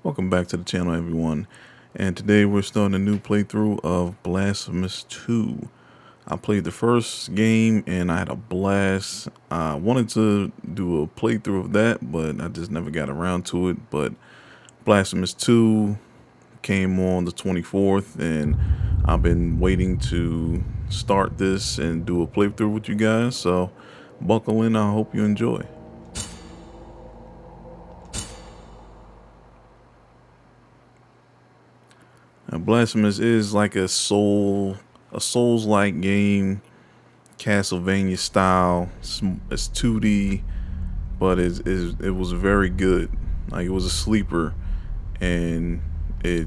Welcome back to the channel, everyone, and today we're starting a new playthrough of Blasphemous 2. I played the first game and I had a blast. I wanted to do a playthrough of that, but I just never got around to it. But Blasphemous 2 came on the 24th, and I've been waiting to start this and do a playthrough with you guys, so buckle in. I hope you enjoy. Blasphemous is like a Souls-like game, Castlevania style. It's 2D, but it was very good. Like, it was a sleeper, and it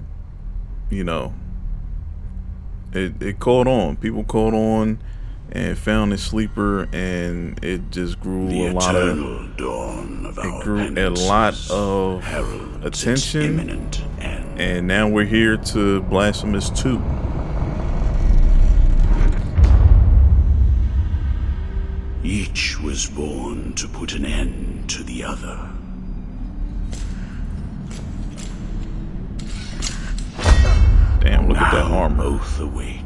it caught on. People caught on and found this sleeper, and it just grew a lot of attention. And now we're here to Blasphemous 2. Each was born to put an end to the other. Damn, look at that armor. Both await.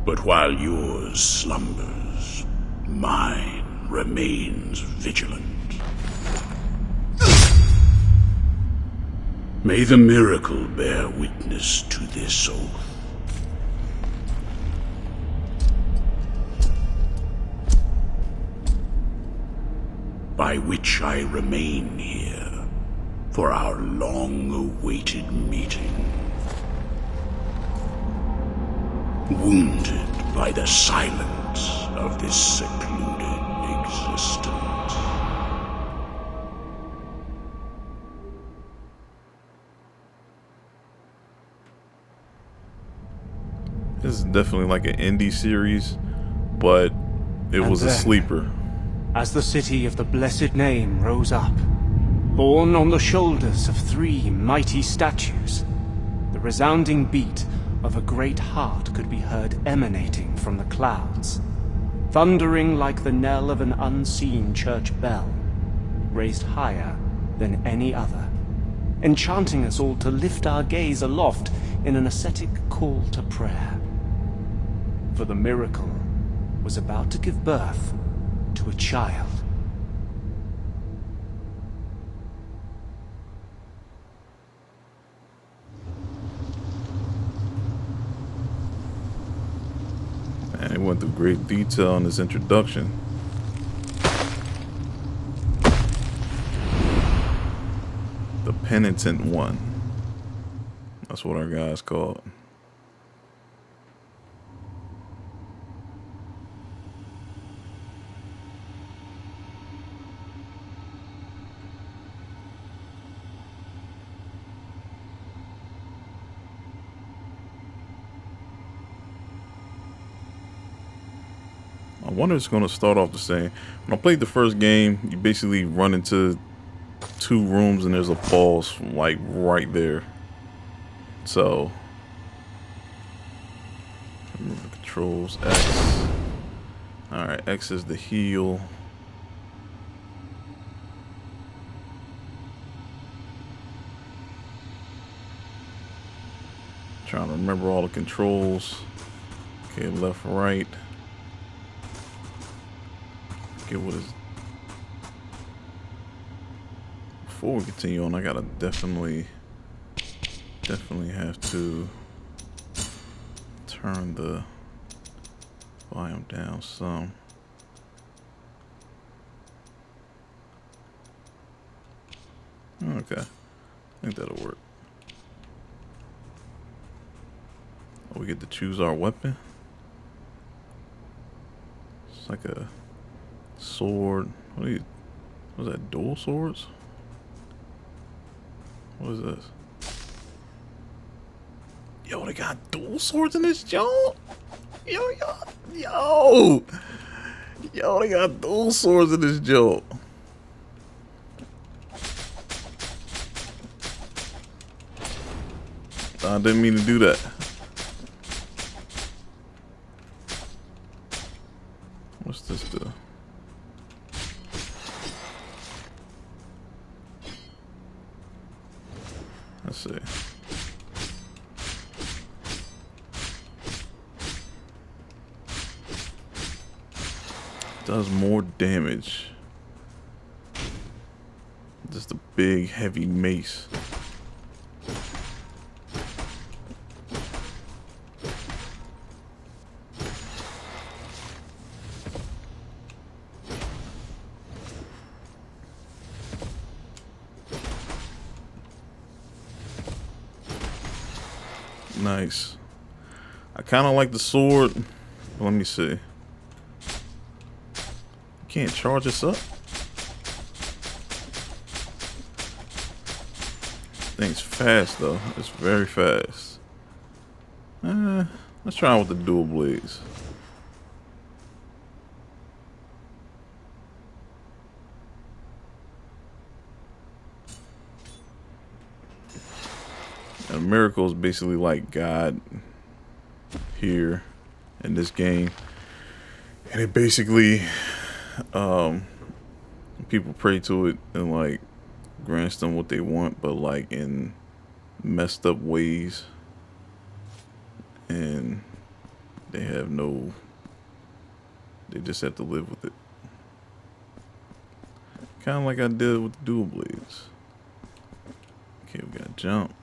But while yours slumbers, mine remains vigilant. May the miracle bear witness to this oath. By which I remain here for our long-awaited meeting. Wounded by the silence of this secluded existence. This is definitely like an indie series, but it was a sleeper. As the city of the blessed name rose up, borne on the shoulders of 3 mighty statues, the resounding beat of a great heart could be heard emanating from the clouds, thundering like the knell of an unseen church bell, raised higher than any other, enchanting us all to lift our gaze aloft in an ascetic call to prayer. For the miracle was about to give birth to a child. And it went through great detail in this introduction. The Penitent one. That's what our guy's called. I wonder if it's going to start off the same. When I played the first game, you basically run into 2 rooms and there's a pause like right there. So, remove the controls. X. Alright, X is the heal. Trying to remember all the controls. Okay, left, right. Okay, what is... Before we continue on, I gotta definitely have to turn the volume down some. Okay, I think that'll work. Oh, we get to choose our weapon. It's like a sword. What is that, dual swords? What is this? Yo, they got dual swords in this joint? Yo, they got dual swords in this joint. I didn't mean to do that. What's this do? Let's see. Does more damage. Just a big heavy mace. Nice. I kind of like the sword. Let me see. Can't charge us up. Thing's fast though. It's very fast. Let's try with the dual blades. And Miracle is basically like God here in this game, and it basically people pray to it and like grants them what they want, but like in messed up ways, and they just have to live with it, kind of like I did with the dual blades. Okay, we got jump,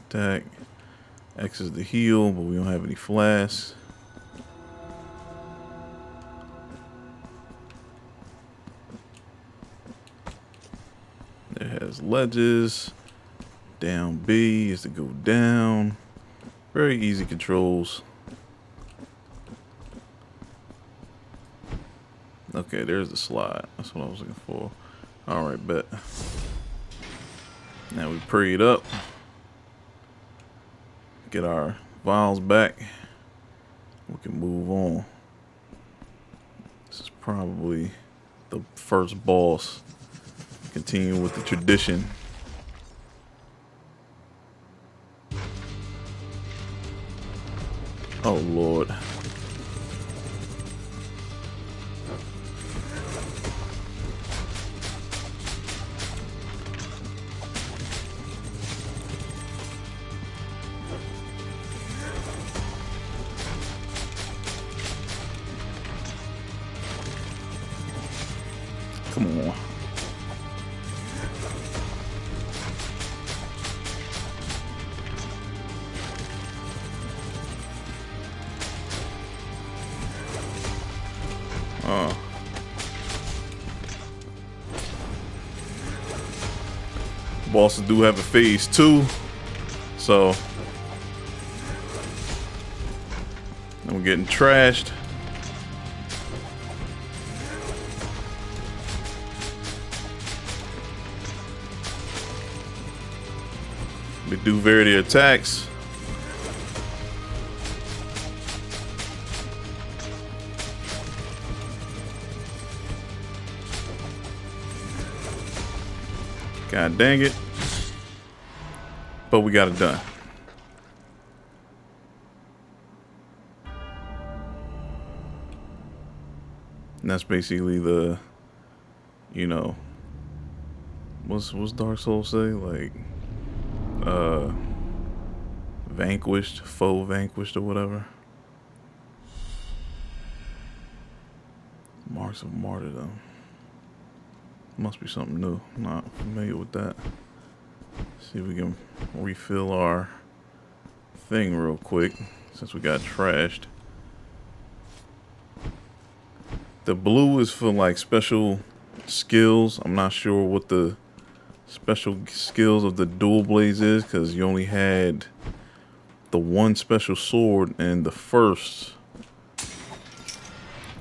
attack, X is the heal, but we don't have any flasks. It has ledges. Down B is to go down. Very easy controls. Okay, there's the slide. That's what I was looking for. Alright, bet. Now we pray it up. Get our vials back. We can move on. This is probably the first boss. Continue with the tradition. Oh Lord. Come on. Bosses do have a phase 2, so we're getting trashed. They do vary the attacks. God dang it. But we got it done. And that's basically the, you know, what's Dark Souls say? Like, vanquished, foe vanquished or whatever. Marks of martyrdom. Must be something new. I'm not familiar with that. See if we can refill our thing real quick since we got trashed. The blue is for like special skills. I'm not sure what the special skills of the dual blades is, because you only had the one special sword in the first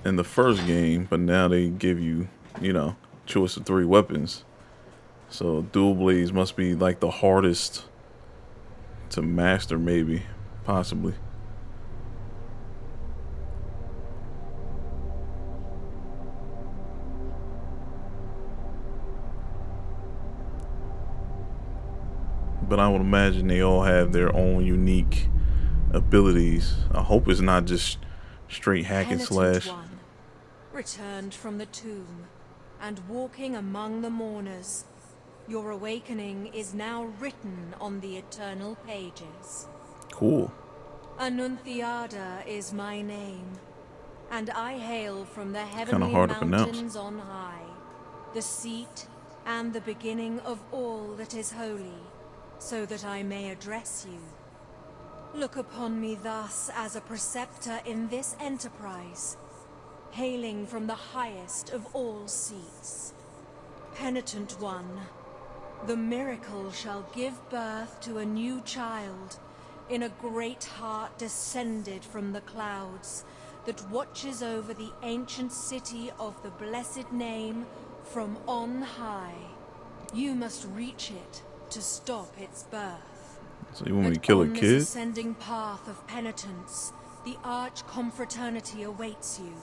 game, but now they give you, you know, choice of 3 weapons. So dual blades must be like the hardest to master, maybe, possibly. But I would imagine they all have their own unique abilities. I hope it's not just straight hack and slash. One, returned from the tomb and walking among the mourners, Your awakening is now written on the eternal pages. Cool. Annunciada is my name, and I hail from the Kind of heavenly hard to pronounce. mountains on high, the seat and the beginning of all that is holy, so that I may address you. Look upon me thus as a preceptor in this enterprise, hailing from the highest of all seats. Penitent one, the miracle shall give birth to a new child in a great heart descended from the clouds that watches over the ancient city of the blessed name from on high. You must reach it to stop its birth. So you want me to But kill a on this kid? ascending path of penitence, the arch confraternity awaits you.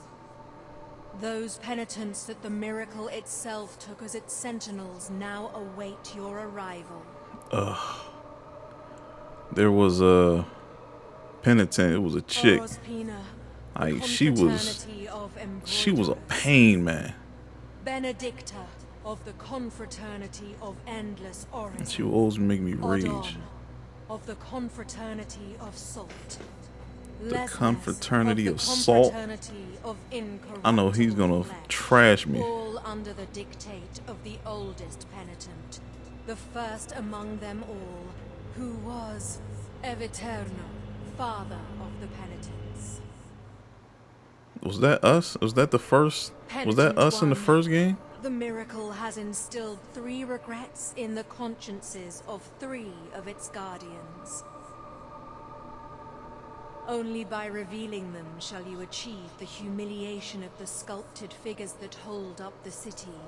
Those penitents that the miracle itself took as its sentinels now await your arrival. There was a penitent. It was a chick. Orospina, the Like she was confraternity of a embroiderers. pain, man. Benedicta of the confraternity of endless origin. She would always make me rage. Odon of the confraternity of salt. The Lesbos confraternity the of salt. confraternity of I know he's gonna incorruptible flesh. trash me. All under the dictate of the oldest penitent, the first among them all, who was Eviterno, father of the penitents. Was that us? Was that the first? Was that Penitent us in the one. first game? The miracle has instilled 3 regrets in the consciences of 3 of its guardians. Only by revealing them shall you achieve the humiliation of the sculpted figures that hold up the city,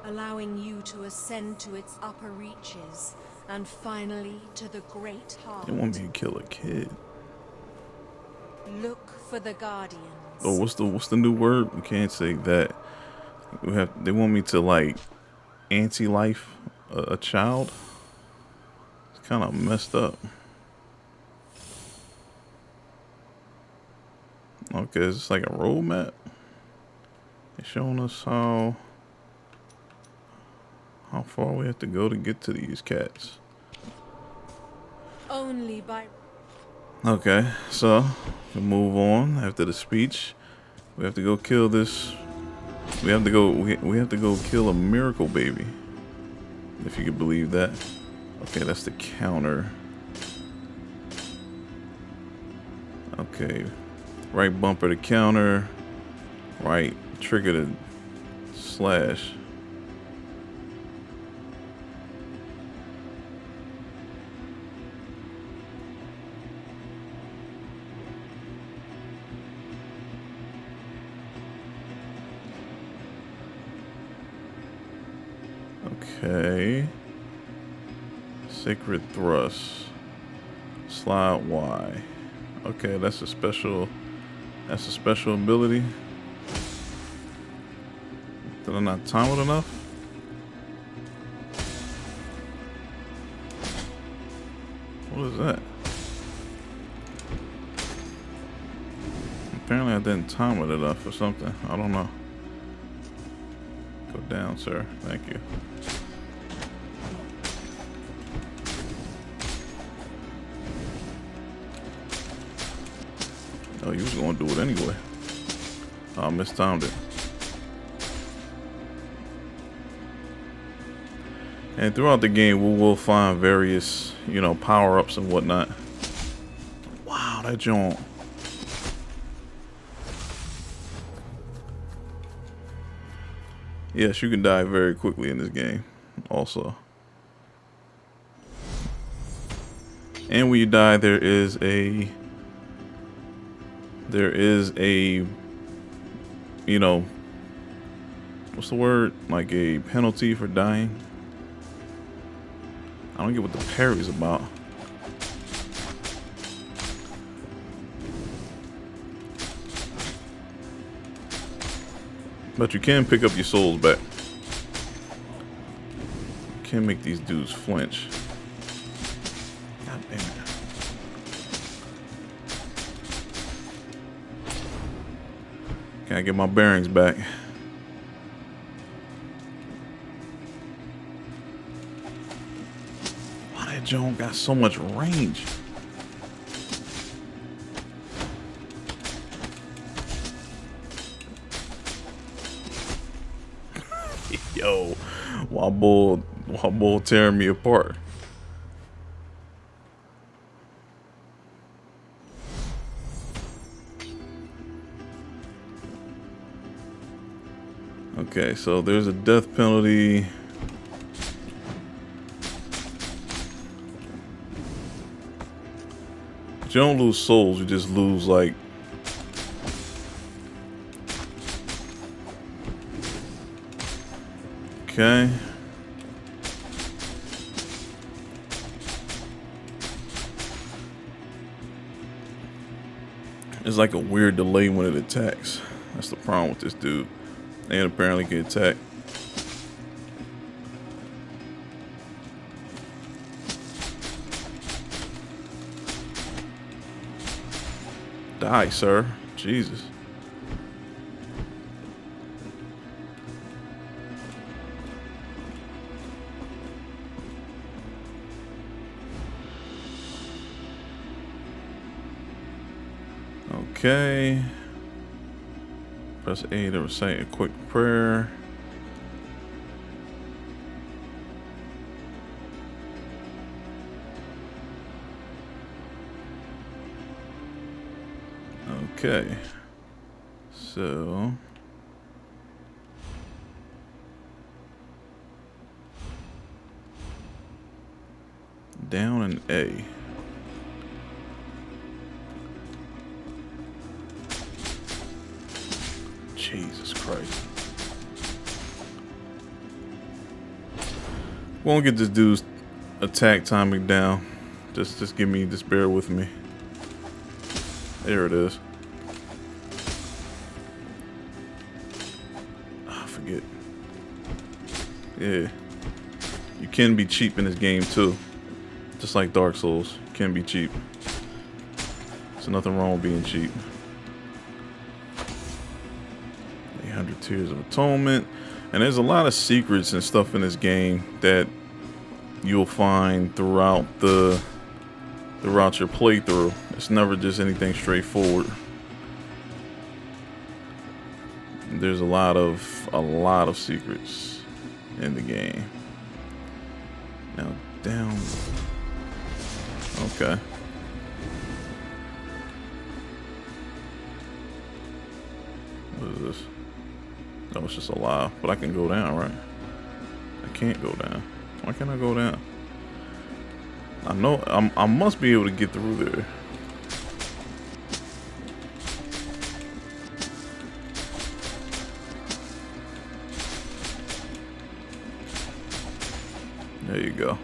allowing you to ascend to its upper reaches, and finally to the great heart. They want me to kill a kid. Look for the guardians. Oh, what's the new word? We can't say that. They want me to like anti-life a child. It's kind of messed up. Okay, it's like a roadmap. It's showing us how far we have to go to get to these cats. Only by Okay, so we move on after the speech. We have to go kill this. We have to go. We have to go kill a miracle baby. If you could believe that. Okay, that's the counter. Okay, right bumper to counter. Right trigger to slash. Okay. Sacred thrust. Slide Y. Okay, that's a special ability. Did I not time it enough? What is that? Apparently I didn't time it enough or something. I don't know. Go down, sir. Thank you. Oh, you was going to do it anyway. I mistimed it. And throughout the game, we will find various, power-ups and whatnot. Wow, that joint. Yes, you can die very quickly in this game, also. And when you die, there is a, what's the word? Like a penalty for dying. I don't get what the parry's about. But you can pick up your souls back. You can make these dudes flinch. God damn it. Can I get my bearings back? Joan got so much range. Yo, wild bull tearing me apart. Okay, so there's a death penalty. But you don't lose souls, you just lose like okay. It's like a weird delay when it attacks. That's the problem with this dude. And apparently get attacked. Die, sir. Jesus. Okay. Press A to recite a quick prayer. Okay. So down an A. Jesus Christ. Won't get this dude's attack timing down. Just bear with me. There it is. I forget. Yeah. You can be cheap in this game too. Just like Dark Souls. You can be cheap. There's nothing wrong with being cheap. 800 Tears of Atonement. And there's a lot of secrets and stuff in this game that you'll find throughout your playthrough. It's never just anything straightforward. There's a lot of secrets in the game. Now down. Okay. What is this? Oh, it's just a lie. But I can go down, right? I can't go down. Why can't I go down? I know I must be able to get through there. There you go.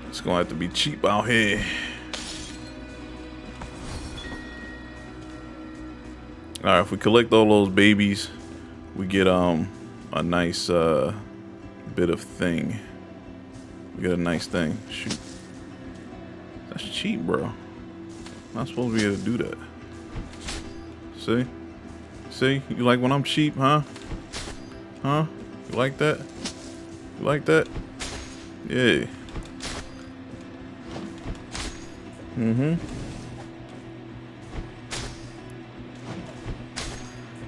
It's gonna have to be cheap out here. Alright, if we collect all those babies, we get a nice bit of thing. We get a nice thing. Shoot. That's cheap, bro. Not supposed to be able to do that. See? See? You like when I'm cheap, huh? Huh? You like that? You like that? Yeah.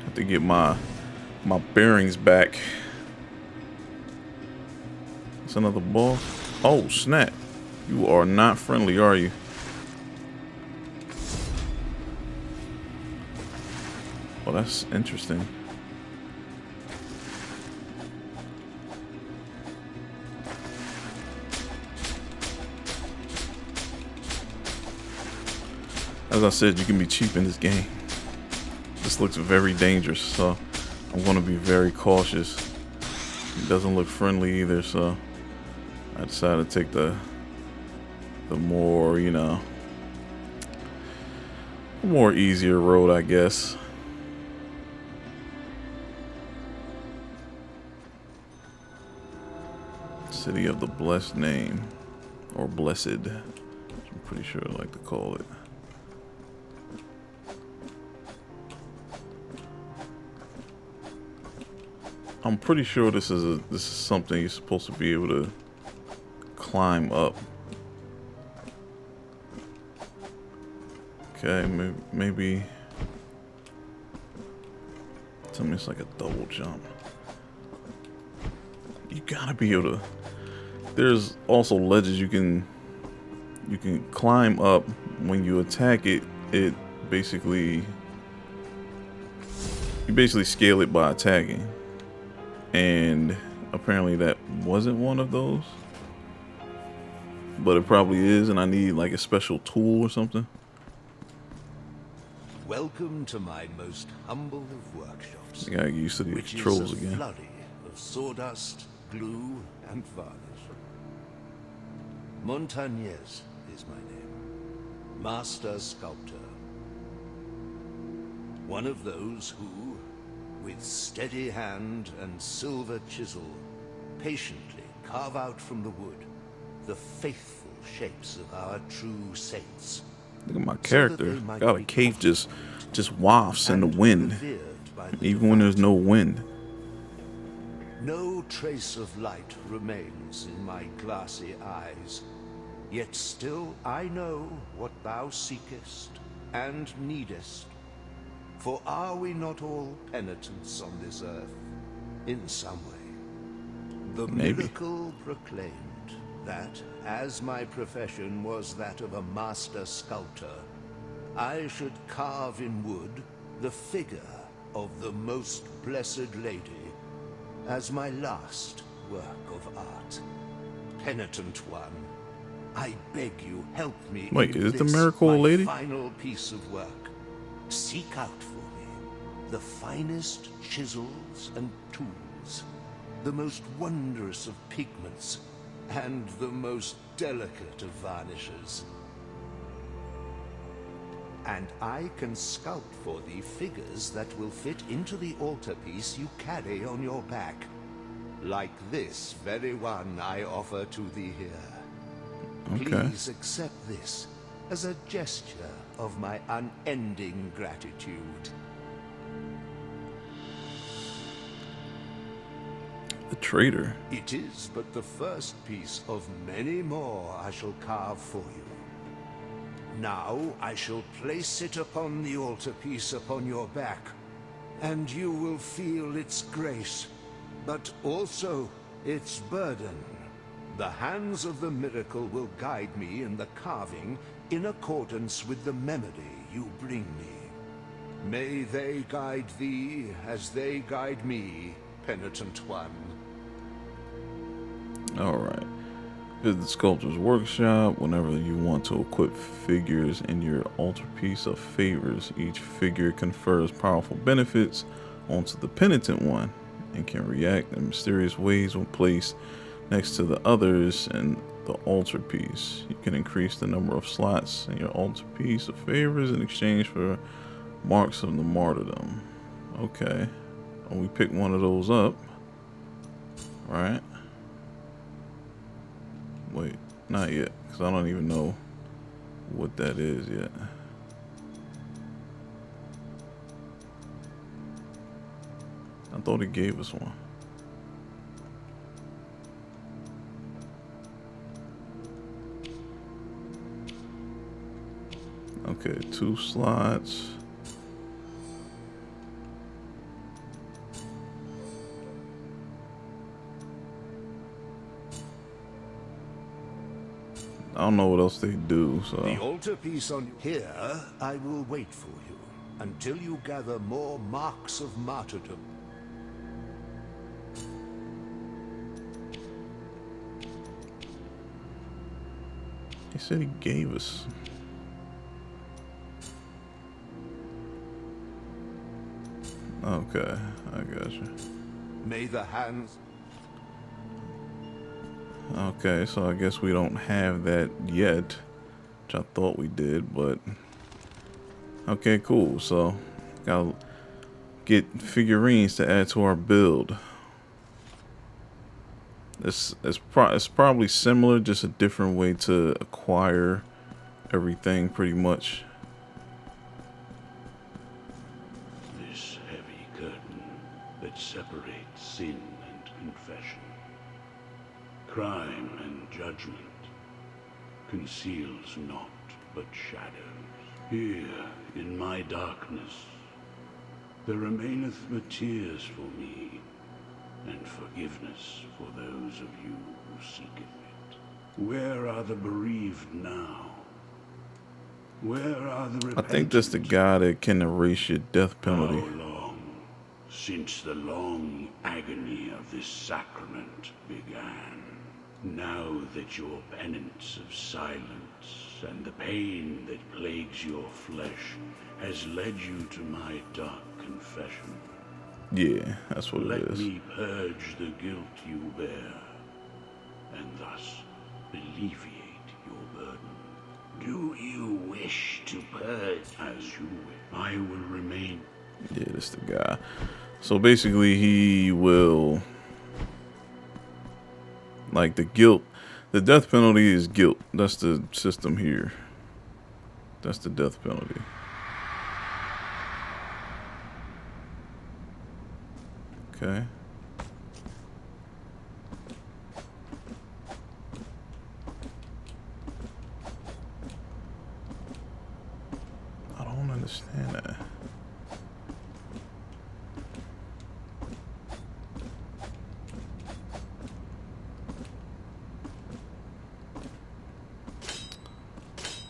Have to get my bearings back. It's another boss. Oh, snap. You are not friendly, are you? Well, that's interesting. As I said, you can be cheap in this game. This looks very dangerous, so I'm going to be very cautious. It doesn't look friendly either, so I decided to take the more, you know, more easier road, I guess. City of the Blessed Name, or Blessed, I'm pretty sure I like to call it. I'm pretty sure this is something you're supposed to be able to climb up. Okay, maybe tell me it's like a double jump. You gotta be able to. There's also ledges you can climb up. When you attack it, you basically scale it by attacking. And apparently that wasn't one of those. But it probably is, and I need like a special tool or something. Welcome to my most humble of workshops. I gotta get used to the which controls is a again. flurry of sawdust, glue, and varnish. Montagnez is my name. Master Sculptor. One of those who, with steady hand and silver chisel, patiently carve out from the wood the faithful shapes of our true saints. Look at my character. Got a cape just wafts in the wind, even when there's no wind. No trace of light remains in my glassy eyes, yet still I know what thou seekest and needest. For are we not all penitents on this earth, in some way? The Maybe. miracle proclaimed that, as my profession was that of a master sculptor, I should carve in wood the figure of the most blessed lady as my last work of art. Penitent one, I beg you, help me. Wait, in is it the this, miracle my lady? final piece of work. Seek out for me the finest chisels and tools, the most wondrous of pigments, and the most delicate of varnishes. And I can sculpt for thee figures that will fit into the altarpiece you carry on your back, like this very one I offer to thee here. Okay. Please accept this as a gesture of my unending gratitude. The traitor. It is but the first piece of many more I shall carve for you. Now I shall place it upon the altarpiece upon your back, and you will feel its grace, but also its burden. The hands of the miracle will guide me in the carving in accordance with the memory you bring me. May they guide thee as they guide me, penitent one. Alright. Visit the sculptor's workshop whenever you want to equip figures in your altarpiece of favors. Each figure confers powerful benefits onto the penitent one and can react in mysterious ways when placed next to the others in the altarpiece. You can increase the number of slots in your altarpiece of favors in exchange for marks of the martyrdom. Okay. And we pick one of those up. Right. Wait, not yet, because I don't even know what that is yet. I thought it gave us one. Okay, 2 slots. I don't know what else they do, so. The altarpiece on here, I will wait for you until you gather more marks of martyrdom. He said he gave us. Okay, I got you. May the hands... Okay, so I guess we don't have that yet, which I thought we did, but okay, cool. So gotta get figurines to add to our build. It's probably similar, just a different way to acquire everything, pretty much. This heavy curtain that separates sin and confession crime and judgment conceals naught but shadows. Here, in my darkness, there remaineth but tears for me, and forgiveness for those of you who seek it. Where are the bereaved now? Where are the repentant? I think that's the guy that can erase your death penalty. How long since the long agony of this sacrament began? Now that your penance of silence and the pain that plagues your flesh has led you to my dark confession, Yeah, that's what it let is. me purge the guilt you bear, and thus alleviate your burden. Do you wish to purge? As you wish. I will remain. Yeah, that's the guy. So basically, he will, like, the guilt. The death penalty is guilt. That's the system here. That's the death penalty. Okay. I don't understand that.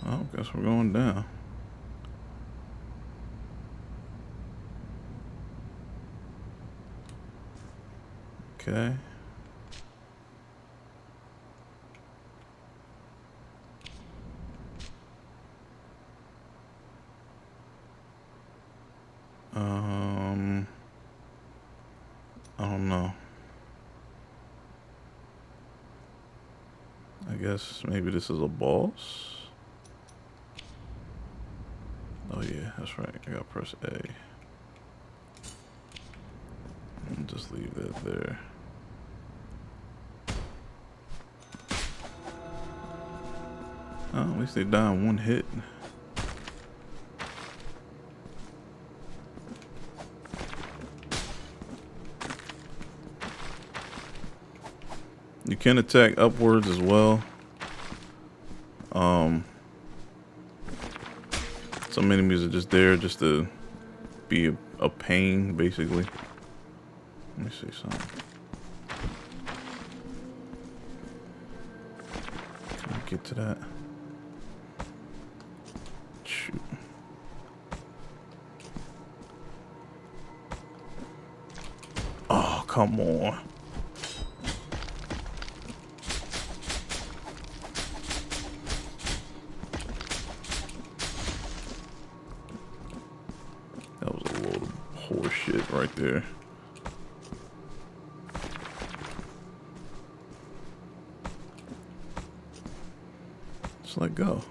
Oh, guess we're going down. Okay. I don't know. I guess maybe this is a boss. Oh yeah, that's right. I gotta press A. And just leave that there. Oh, at least they die in one hit. You can attack upwards as well. Some enemies are just there just to be a pain, basically. Let me see something. Can I get to that? Shoot. Oh, come on. That was a load of horse shit right there. Just let go.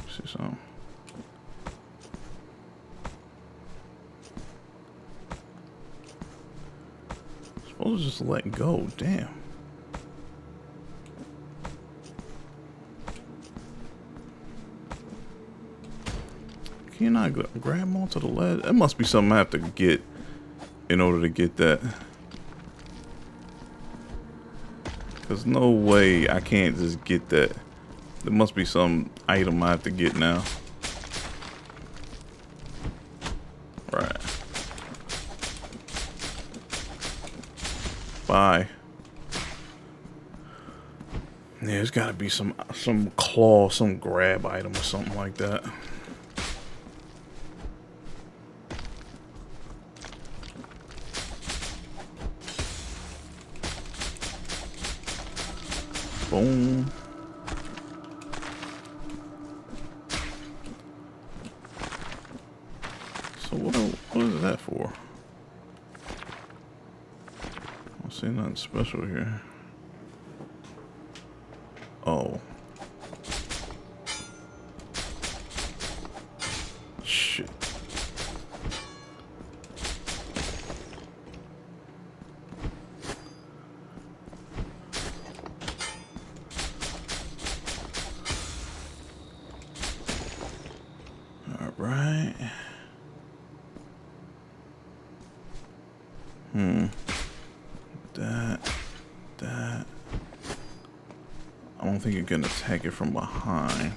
See something. Supposed to just let go. Damn. Can you not grab onto the ledge? That must be something I have to get in order to get that. There's no way I can't just get that. There must be some item I have to get now. Right. Bye. Yeah, there's gotta be some claw, some grab item or something like that. Boom. So what is that for? I don't see nothing special here. Oh. Shit. Right. That. think you can attack it from behind.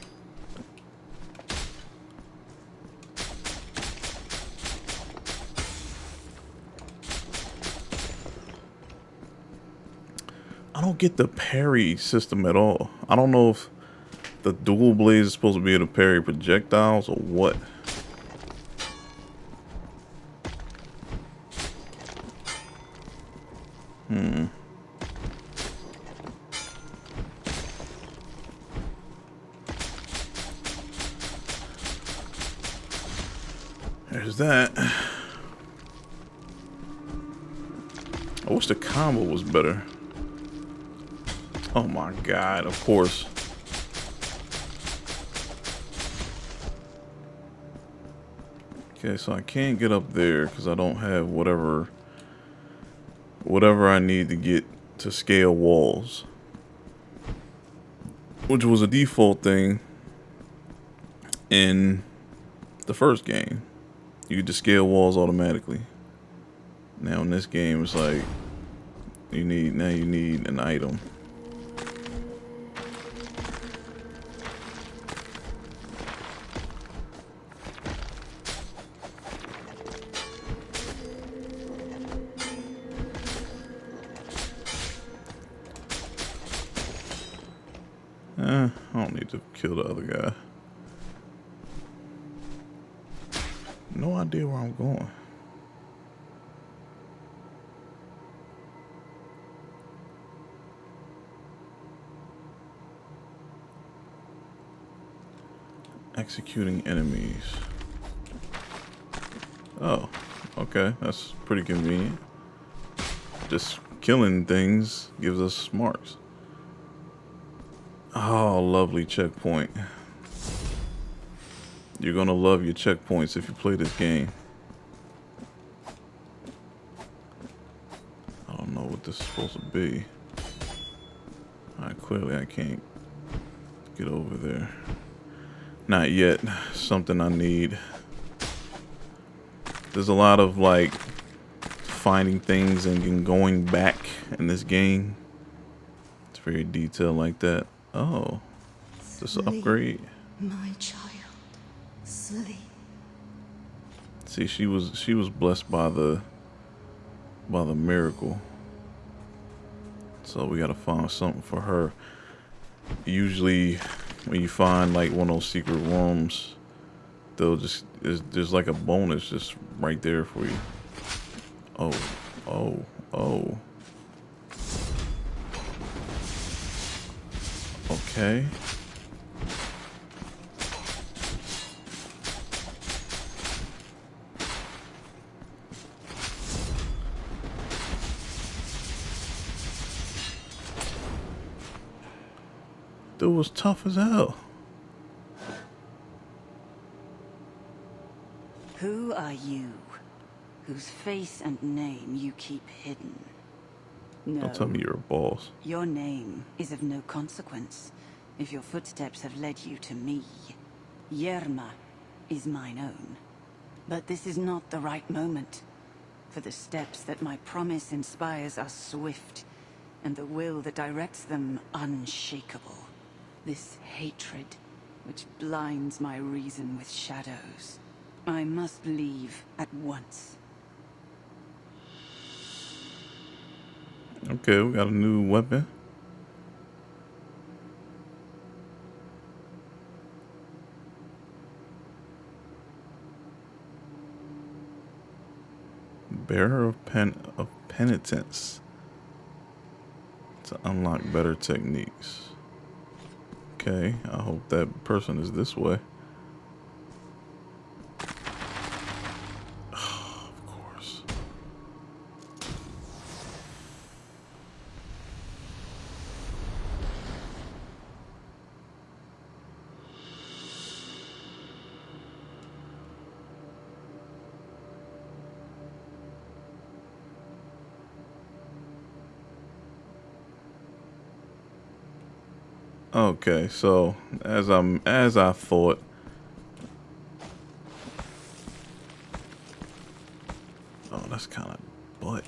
I don't get the parry system at all. I don't know if the dual blade is supposed to be able to parry projectiles or what. There's that. I wish the combo was better. Oh my god, of course. Okay, so I can't get up there because I don't have whatever I need to get to scale walls. Which was a default thing in the first game. You could just scale walls automatically. Now in this game it's like you need an item. I don't need to kill the other guy. No idea where I'm going. Executing enemies. Oh, okay. That's pretty convenient. Just killing things gives us marks. Oh, lovely checkpoint. You're gonna love your checkpoints if you play this game. I don't know what this is supposed to be. Alright, clearly I can't get over there. Not yet. Something I need. There's a lot of like finding things and going back in this game. It's very detailed like that. Oh, this upgrade. My child, sleep. See, she was blessed by the miracle. So we gotta find something for her. Usually, when you find like one of those secret rooms, they'll just there's like a bonus just right there for you. Oh. Okay. Dude was tough as hell. Who are you, whose face and name you keep hidden? No, Don't tell me you're a boss. your name is of no consequence if your footsteps have led you to me. Yerma is mine own. But this is not the right moment, for the steps that my promise inspires are swift, and the will that directs them unshakable. This hatred, which blinds my reason with shadows. I must leave at once. Okay, we got a new weapon. Bearer of penitence to unlock better techniques. Okay, I hope that person is this way. Of course. Okay, so as I thought, oh, that's kind of butt.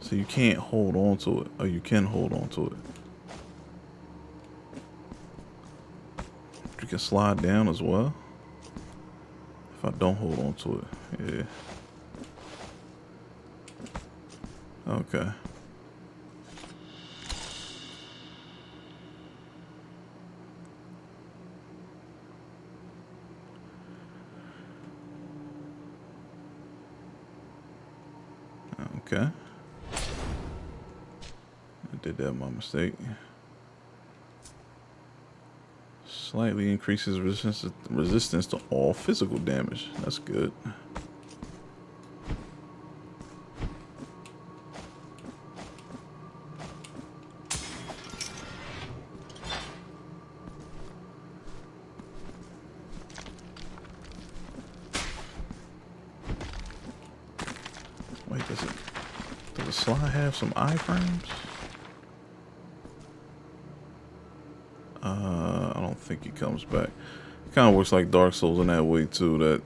So you can't hold on to it, or you can hold on to it. we can slide down as well. If I don't hold on to it. Yeah. Okay. Okay. I did that by mistake. Slightly increases resistance to all physical damage. That's good. Wait, does the slide have some iframes? I don't think he comes back. It kind of works like Dark Souls in that way too, that,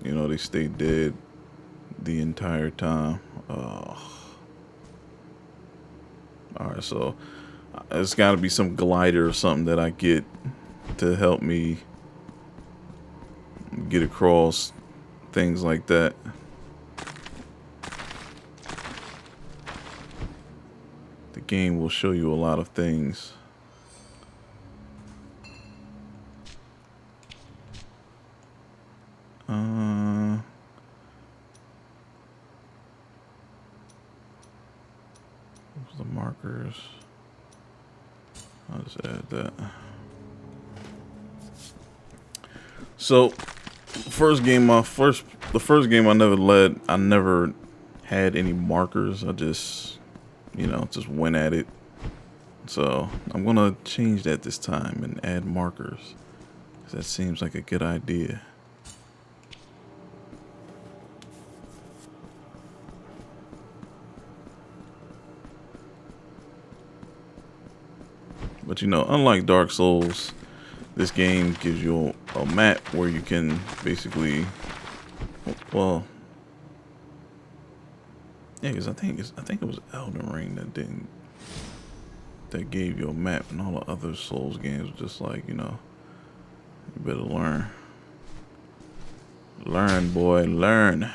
you know, they stay dead the entire time. Alright, so it's got to be some glider or something that I get to help me get across things like that. The game will show you a lot of things. What's the markers? I'll just add that. So, the first game I never led, I never had any markers. I just, you know, just went at it. So I'm gonna change that this time and add markers, 'cause that seems like a good idea. But you know, unlike Dark Souls, this game gives you a map where you can basically, well, yeah, because I think it was Elden Ring that gave you a map, and all the other Souls games were just like, you know, you better learn, boy, learn.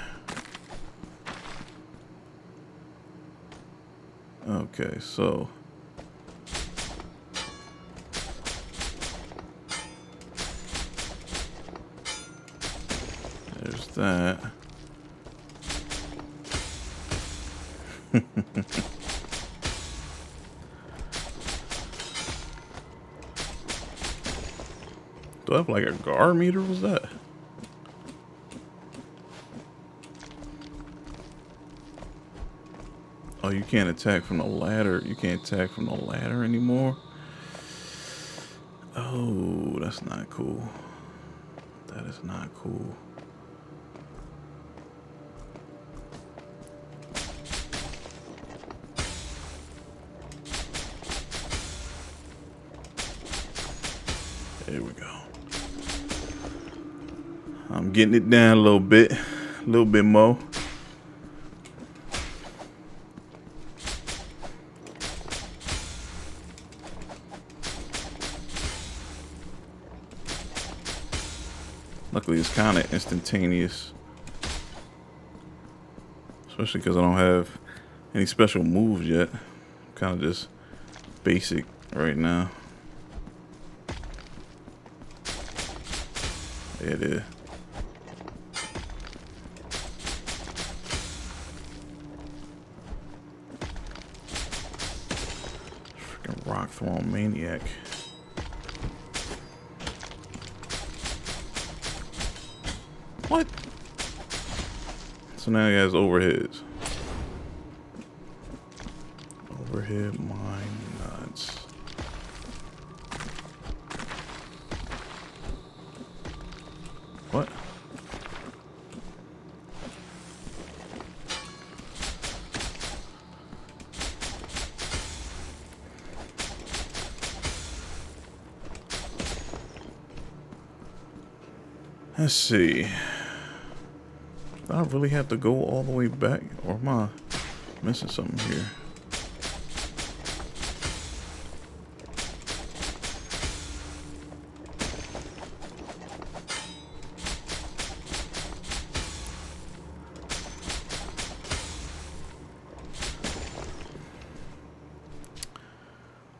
Okay, so there's that. Do I have like a guard meter? What's that? Oh, you can't attack from the ladder. You can't attack from the ladder anymore. Oh, that's not cool. That is not cool. There we go. I'm getting it down a little bit more. Luckily, it's kind of instantaneous, especially because I don't have any special moves yet. I'm kind of just basic right now. It is. Freaking rock throwing maniac. What? So now he has overheads. Overhead mine nuts. What? Let's see. Do I really have to go all the way back, or am I missing something here?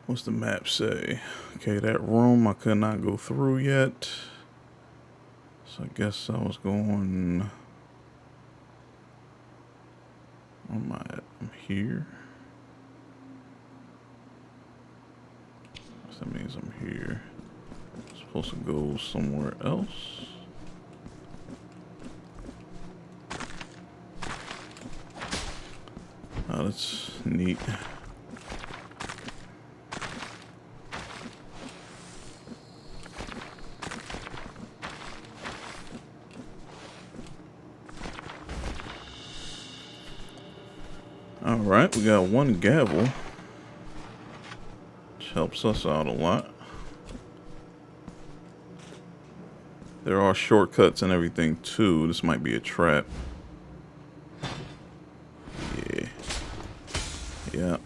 What's the map say? Okay, that room I could not go through yet. So I guess I was going... Where am I at? I'm here. So that means I'm here. I'm supposed to go somewhere else. Oh, that's neat. Alright, we got one gavel, which helps us out a lot. There are shortcuts and everything too. This might be a trap. Yeah. Yeah.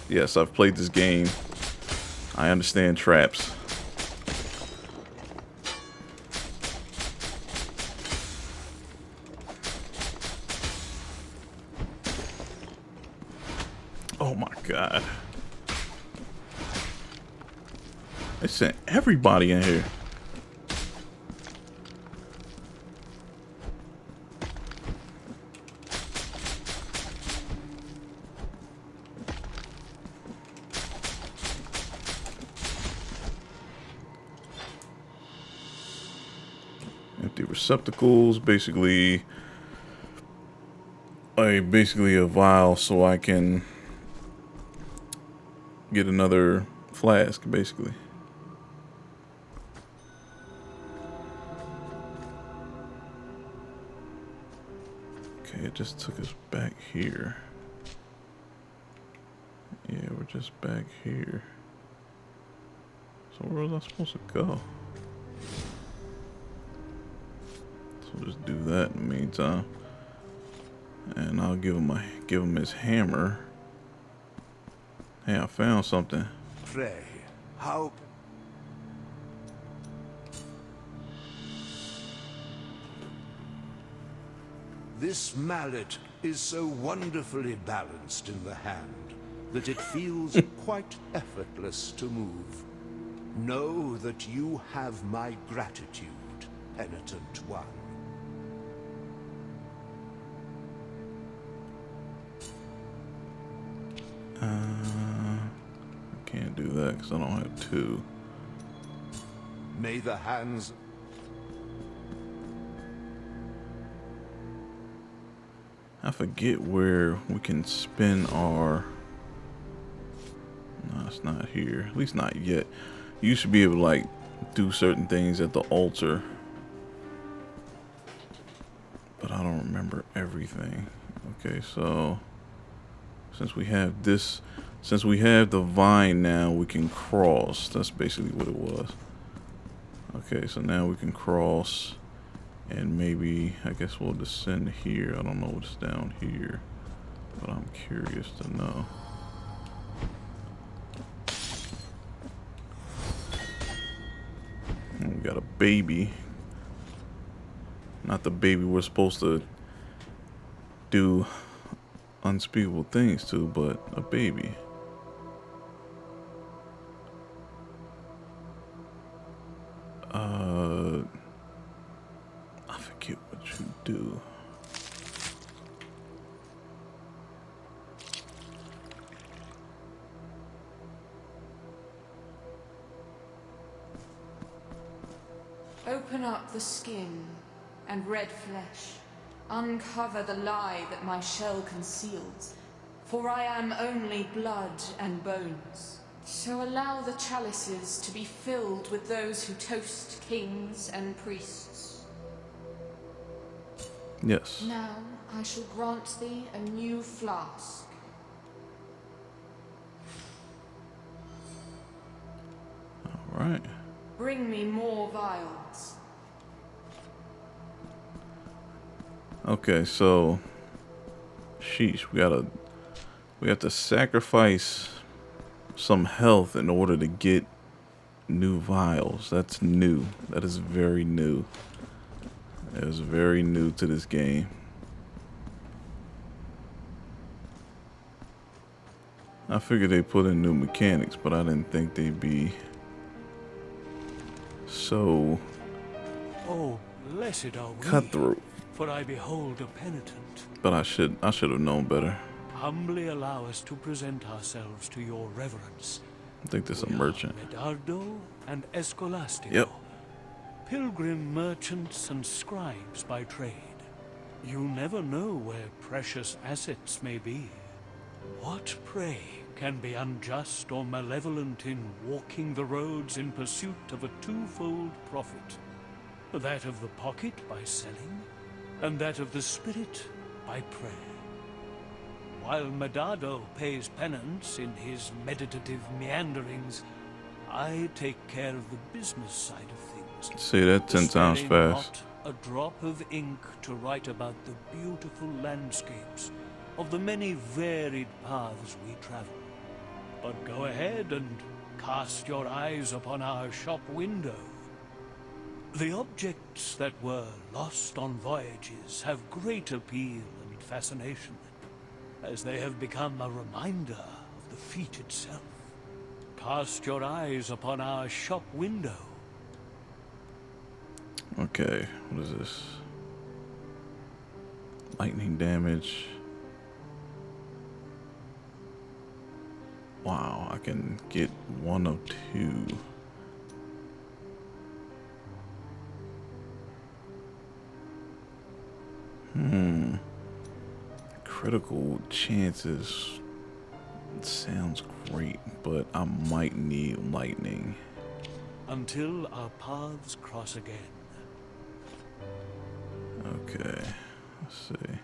Yes, I've played this game. I understand traps. Oh my god. They sent everybody in here. Empty receptacles, basically a vial so I can get another flask, basically. Okay, it just took us back here. Yeah, we're just back here. So where was I supposed to go? So we'll just do that in the meantime. And I'll give him his hammer. Hey, I found something. Pray, how... This mallet is so wonderfully balanced in the hand that it feels quite effortless to move. Know that you have my gratitude, penitent one. I can't do that because I don't have two. May the hands... I forget where we can spin our... No, it's not here. At least not yet. You should be able to, like, do certain things at the altar. But I don't remember everything. Okay, so... Since we have this... Since we have the vine now, we can cross. That's basically what it was. Okay, so now we can cross. And maybe, I guess we'll descend here. I don't know what's down here. But I'm curious to know. And we got a baby. Not the baby we're supposed to do unspeakable things to, but a baby. I forget what you do. Open up the skin and red flesh. Uncover the lie that my shell conceals. For I am only blood and bones. So allow the chalices to be filled with those who toast kings and priests. Yes. Now I shall grant thee a new flask. All right. Bring me more vials. Okay, so sheesh, we have to sacrifice some health in order to get new vials. That's new. That is very new. That is very new to this game. I figured they put in new mechanics, but I didn't think they'd be so Oh, blessed are we, cutthroat. for I behold a penitent. But I should have known better. Humbly allow us to present ourselves to your reverence. I think this is a We are merchant. Medardo and Escolastico. Yep. Pilgrim merchants and scribes by trade. You never know where precious assets may be. What, pray, can be unjust or malevolent in walking the roads in pursuit of a twofold profit? That of the pocket by selling, and that of the spirit by prayer. While Medardo pays penance in his meditative meanderings, I take care of the business side of things. Say that 10 times Sparing fast. not a drop of ink to write about the beautiful landscapes of the many varied paths we travel. But go ahead and cast your eyes upon our shop window. The objects that were lost on voyages have great appeal and fascination, as they have become a reminder of the feat itself. Cast your eyes upon our shop window. Okay, what is this? Lightning damage. Wow, I can get 1 of 2. Critical chances sounds great, but I might need lightning. Until our paths cross again. Okay, let's see.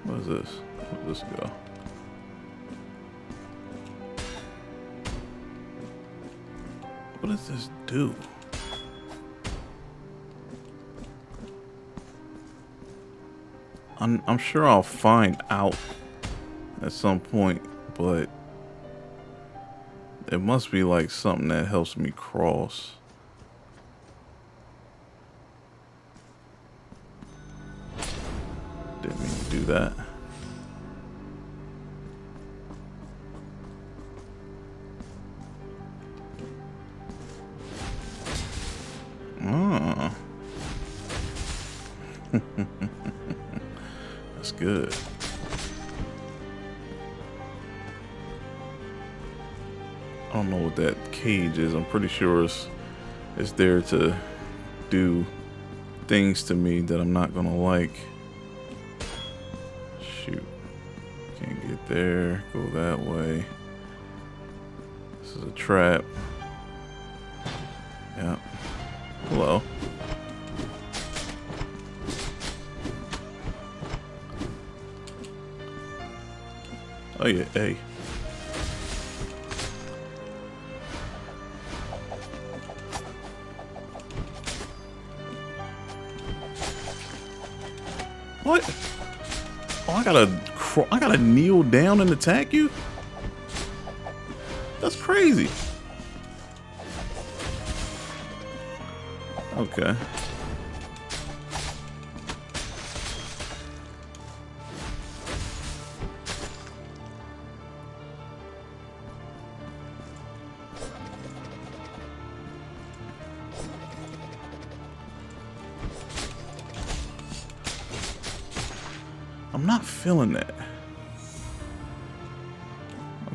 What is this? Where does this go? What does this do? I'm sure I'll find out at some point, but it must be like something that helps me cross. Didn't mean to do that. Oh. That's good. I don't know what that cage is. I'm pretty sure it's there to do things to me that I'm not gonna like. Shoot. Can't get there. Go that way. This is a trap. Yeah. Hello. Oh yeah, hey. What? Oh, I gotta kneel down and attack you? That's crazy. Okay. I'm not feeling that.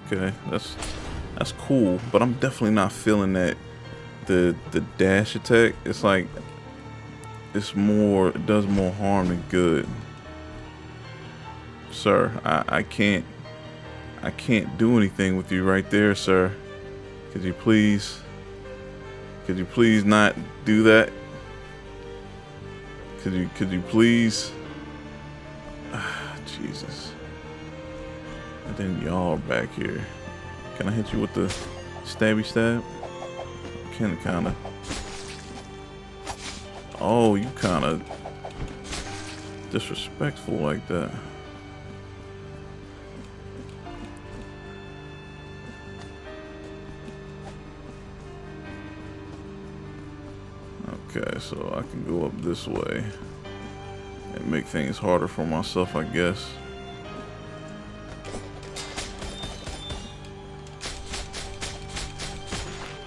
Okay, that's cool, but I'm definitely not feeling that. The dash attack, it's like it does more harm than good. Sir, I can't do anything with you right there, sir. Could you please not do that? Could you please? Jesus. And then y'all are back here. Can I hit you with the stabby stab? Kinda. Oh, you kind of disrespectful like that. Okay, so I can go up this way and make things harder for myself, I guess.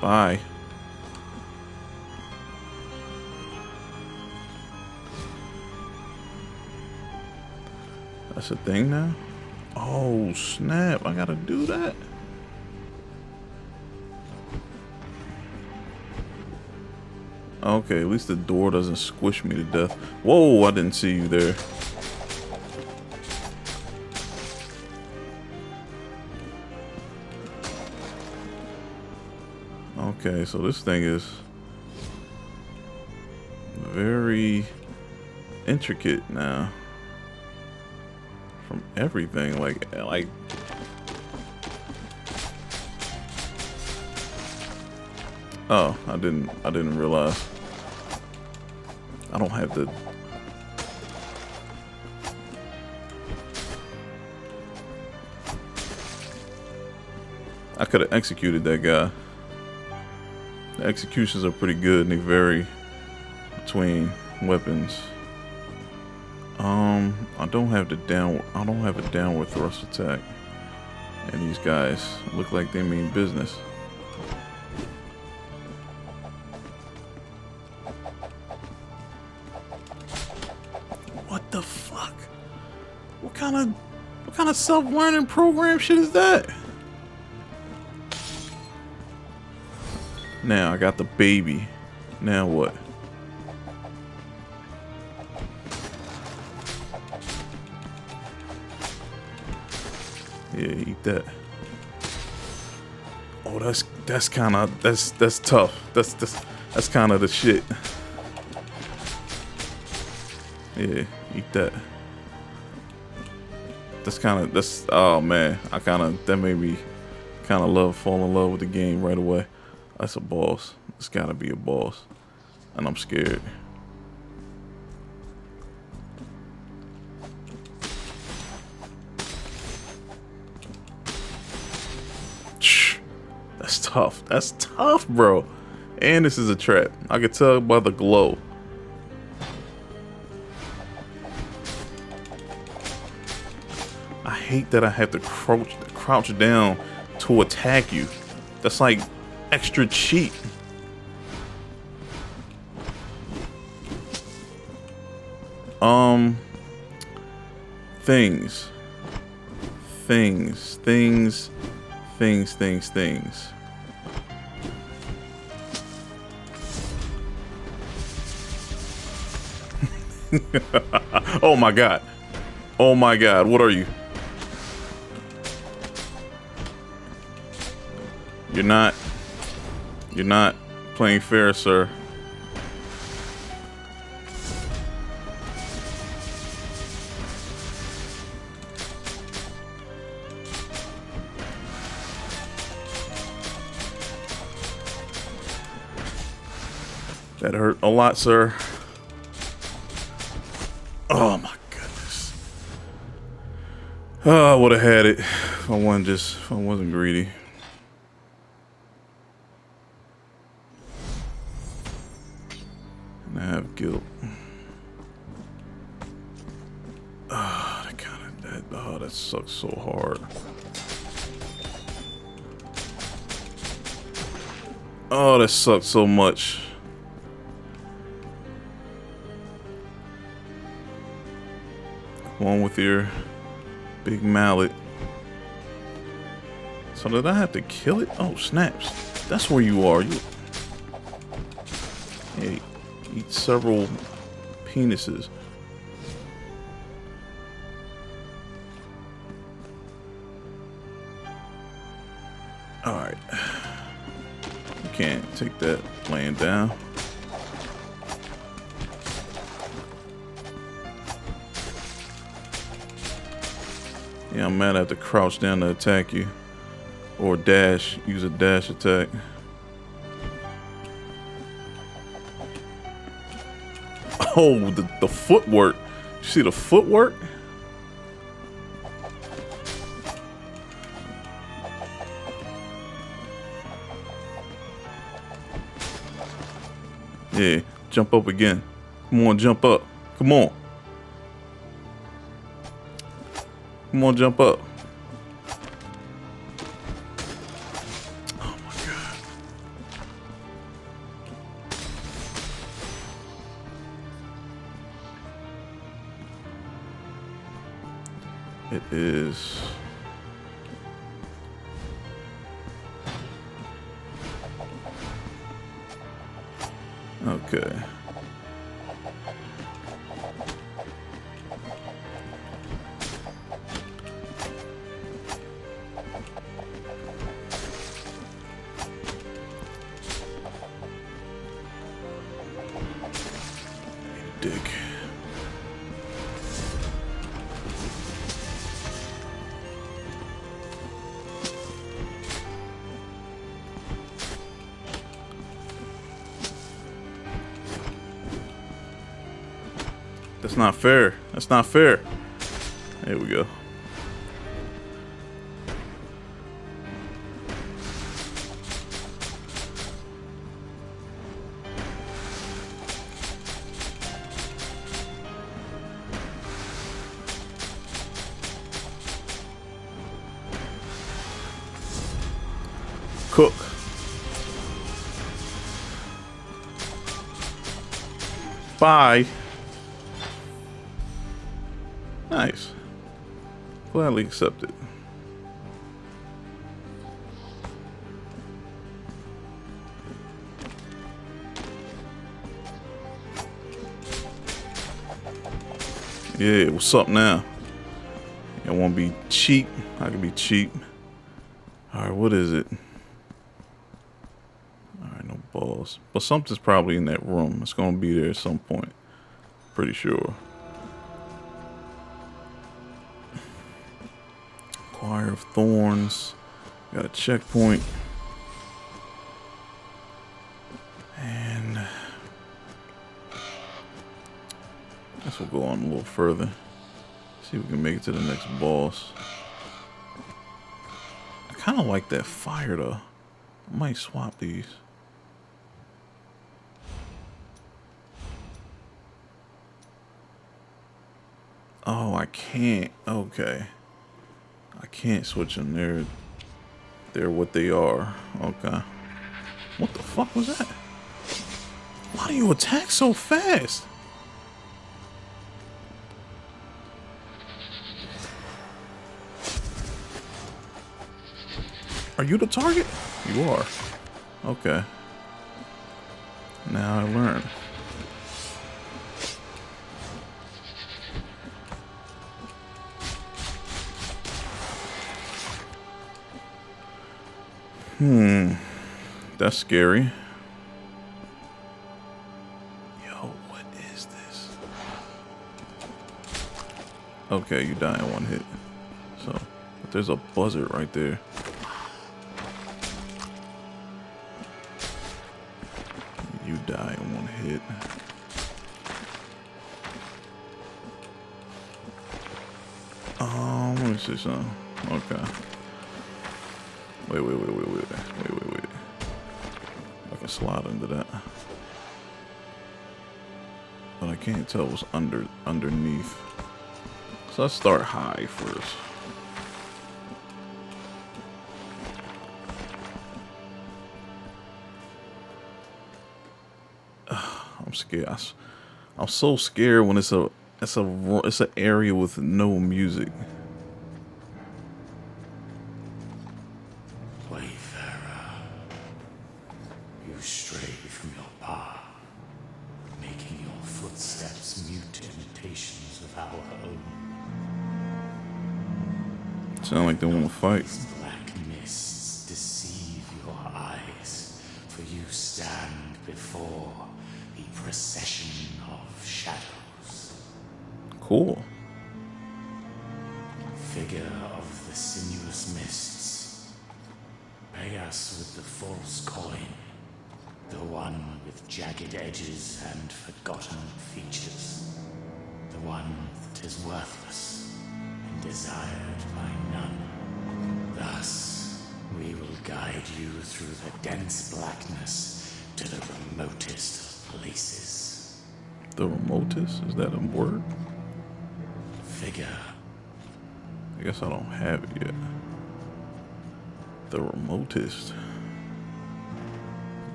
Bye. That's a thing now? Oh, snap. I gotta do that. Okay, at least the door doesn't squish me to death. Whoa, I didn't see you there. Okay, so this thing is very intricate now. From everything, like oh, I didn't realize. I don't have the I could have executed that guy. The executions are pretty good and they vary between weapons. I don't have a downward thrust attack. And these guys look like they mean business. What the fuck? What kind of self-learning program shit is that? Now I got the baby. Now what? Yeah, eat that. Oh, that's tough. That's kind of the shit. Yeah, eat that. Oh man, that made me fall in love with the game right away. That's a boss. It's gotta be a boss. And I'm scared. That's tough. That's tough, bro. And this is a trap. I could tell by the glow. I hate that I have to crouch down to attack you. That's like extra cheat. Things. Oh my god. Oh my god, what are you? You're not playing fair, sir. That hurt a lot, sir. Oh my goodness. Oh, I would have had it if I wasn't greedy. And I have guilt. Oh, that sucks so hard. Oh, that sucks so much. Come on with your big mallet. So did I have to kill it? Oh, snaps. That's where you are. You eat several penises. Alright. You can't take that laying down. Yeah, I'm mad I have to crouch down to attack you. Or dash, use a dash attack. Oh, the footwork. You see the footwork? Yeah, jump up again. Come on, jump up. Come on. Come on, jump up. Oh my god. It is. Okay. Dick. That's not fair. That's not fair. There we go. Cook. Bye. Nice. Gladly accepted. Yeah, what's up now? You want to be cheap? I can be cheap. Alright, what is it? Alright, no balls. But something's probably in that room. It's going to be there at some point. Pretty sure. Choir of Thorns. Got a checkpoint. And I guess we'll go on a little further. See if we can make it to the next boss. I kind of like that fire though. I might swap these. Oh, I can't. Okay. I can't switch them. They're what they are. Okay. What the fuck was that? Why do you attack so fast? Are you the target? You are. Okay. Now I learn. That's scary. Yo, what is this? Okay, you die in one hit. So, but there's a buzzard right there. You die in one hit. Let me see something. Okay. Wait. I can slide into that. But I can't tell what's underneath. So let's start high first. I'm scared. I'm so scared when it's an area with no music. Wayfarer, you stray from your path, making your footsteps mute imitations of our own. Sound like they want to fight. These black mists deceive your eyes, for you stand before the procession of shadows. Cool. Figure of the sinuous mists, pay us with the false coin. The one with jagged edges and forgotten features. The one that is worthless and desired by none. Thus, we will guide you through the dense blackness to the remotest of places. The remotest? Is that a word? Figure. I guess I don't have it yet. The remotest.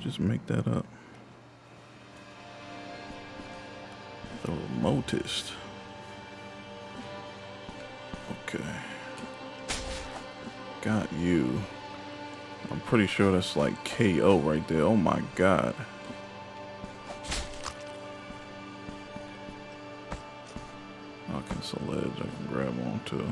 Just make that up. The remotest. Okay. Got you. I'm pretty sure that's like KO right there. Oh my god. Okay, it's a ledge I can grab onto.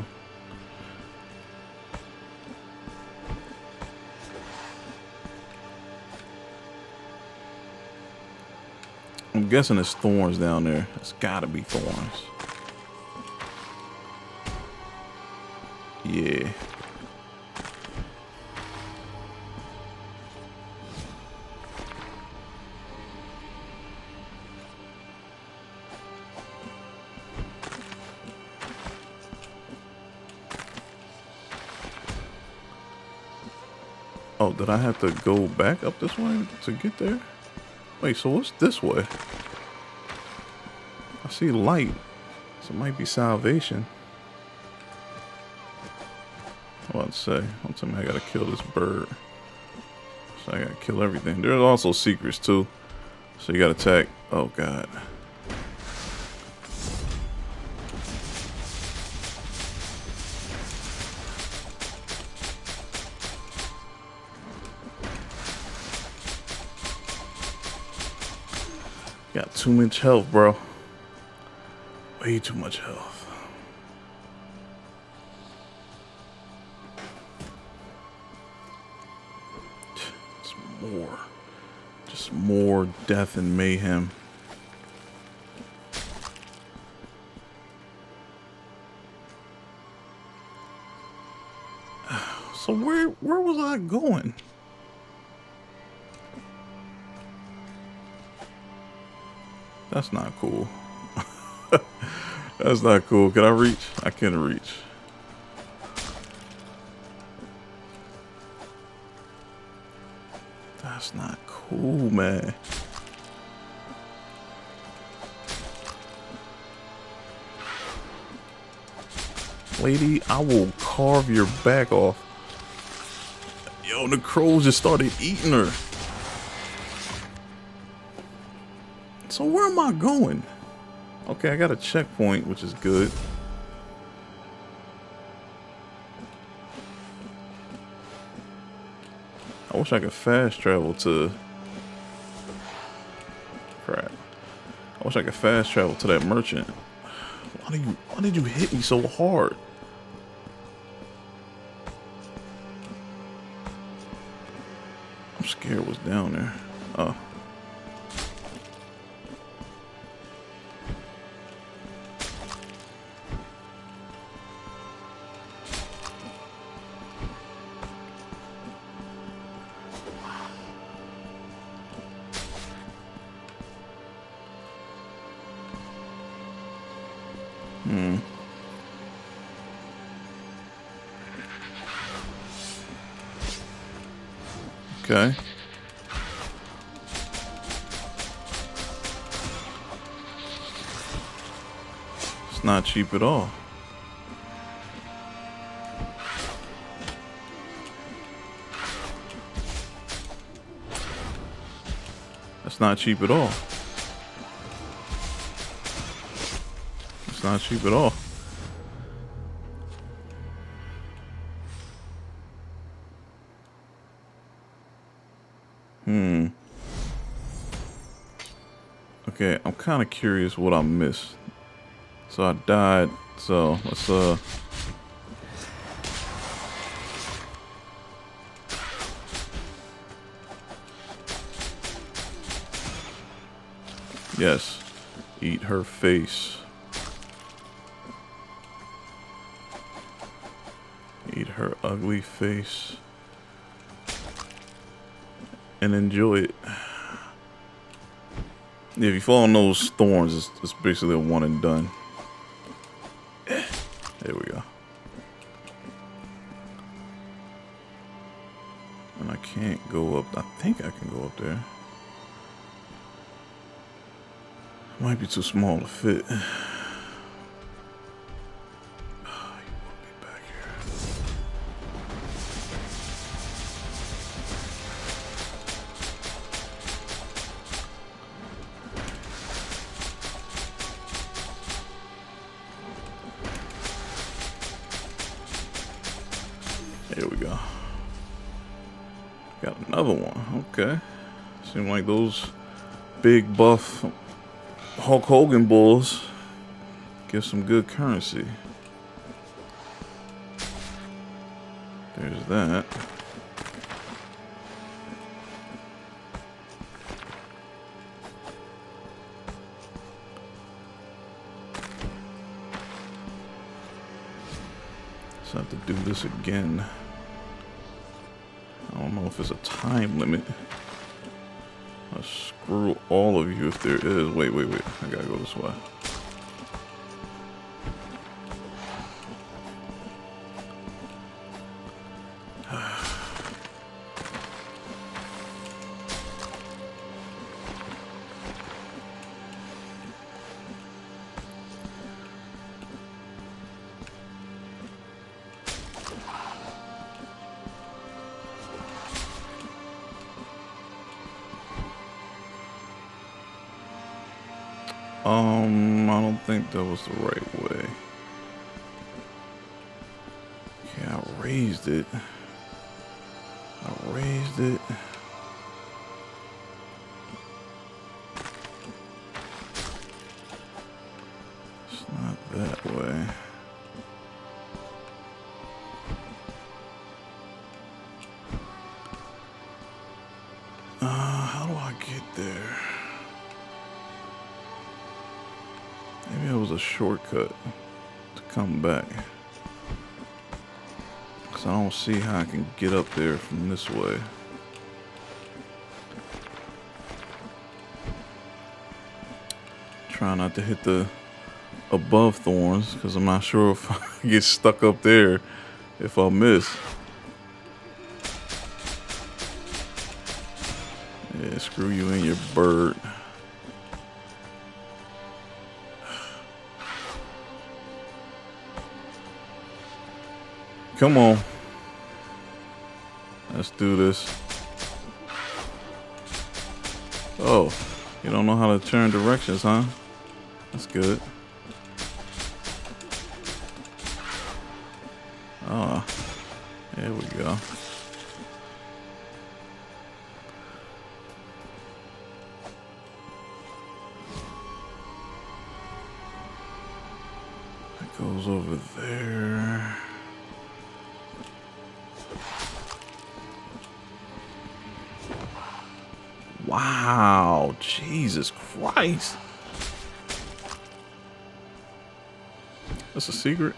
I'm guessing there's thorns down there. It's gotta be thorns. Yeah. Oh, did I have to go back up this way to get there? Wait, so what's this way? I see light, so it might be salvation. I was about to say, don't tell me I gotta kill this bird. So I gotta kill everything. There's also secrets too. So you gotta attack. Oh god. Got too much health, bro. Way too much health. It's more. Just more death and mayhem. So where was I going? That's not cool. That's not cool. Can I reach? I can't reach. That's not cool, man. Lady, I will carve your back off. Yo, the crows just started eating her. So where am I going? Okay, I got a checkpoint, which is good. I wish I could fast travel to... Crap. I wish I could fast travel to that merchant. Why did you hit me so hard? I'm scared what's down there. Oh. Okay. It's not cheap at all. That's not cheap at all. It's not cheap at all. Okay, I'm kind of curious what I missed. So I died, so let's yes, eat her face. Eat her ugly face. And enjoy it. Yeah, if you fall on those thorns, it's basically a one and done. There we go. And I can't go up. I think I can go up there. Might be too small to fit. There we go. Got another one. Okay. Seem like those big buff Hulk Hogan bulls give some good currency. There's that. So I have to do this again. I don't know if there's a time limit. I'll screw all of you if there is. Wait. I gotta go this way. I don't think that was the right way. Okay, I raised it. It's not that way. How do I get there? Maybe it was a shortcut to come back. Because I don't see how I can get up there from this way. Try not to hit the above thorns, because I'm not sure if I get stuck up there if I miss. Yeah, screw you and your bird. Come on. Let's do this. Oh, you don't know how to turn directions, huh? That's good. Ah, there we go. It goes over there. Wow, Jesus Christ. That's a secret?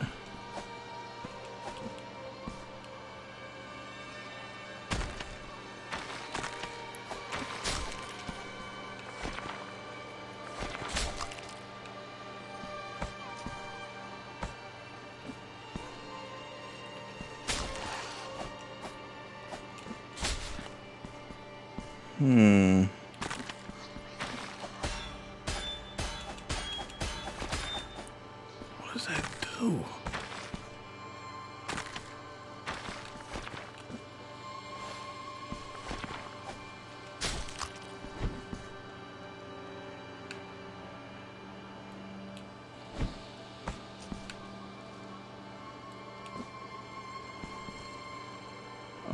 What does that do?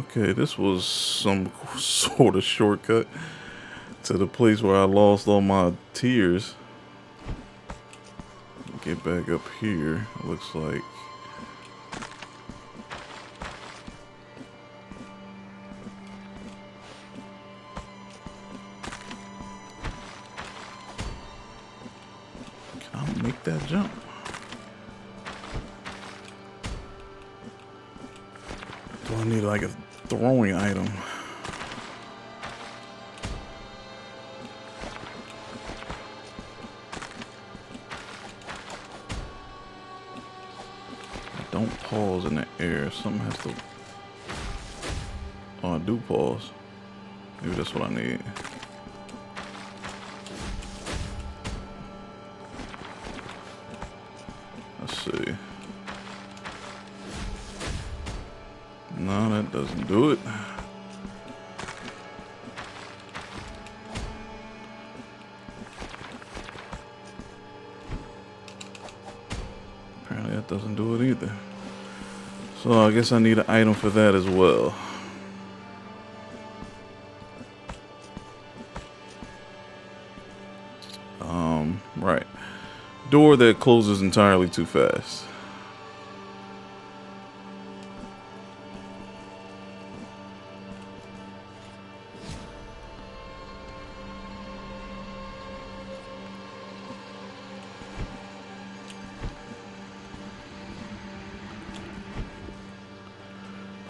Okay, this was some sort of shortcut to the place where I lost all my tears. Get back up here, it looks like. Can I make that jump? Do I need like a throwing item? Don't pause in the air. Something has to... Oh, I do pause. Maybe that's what I need. Let's see. No, that doesn't do it. Apparently that doesn't do it either. So I guess I need an item for that as well. Right. Door that closes entirely too fast.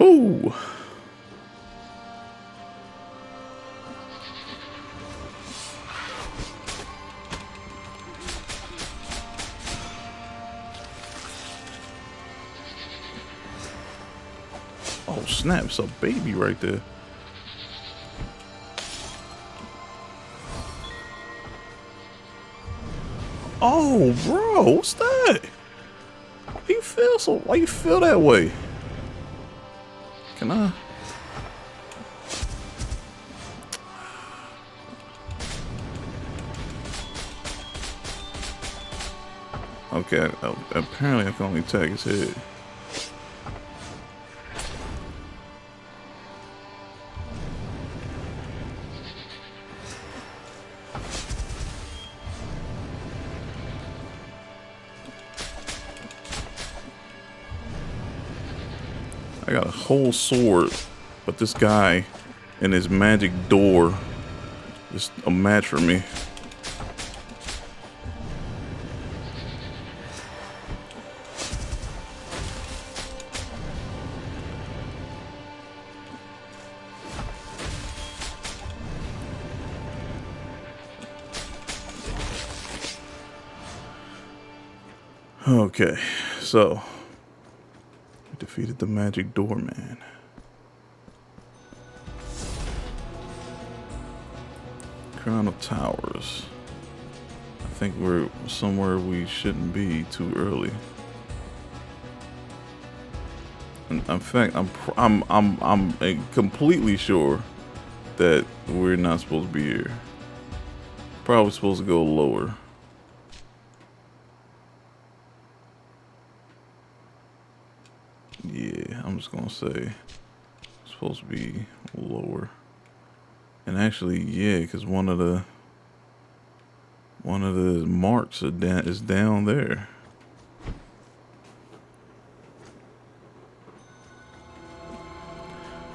Ooh. Oh snap, it's a baby right there. Oh bro, what's that? Why you feel that way? Can I? Okay, apparently I can only tag his head. I got a whole sword, but this guy and his magic door is a match for me. Okay, so we defeated the magic doorman. Crown of Towers. I think we're somewhere we shouldn't be too early. In fact, I'm completely sure that we're not supposed to be here. Probably supposed to go lower. Yeah, I'm just gonna say it's supposed to be lower. And actually, yeah, because one of the marks is down there.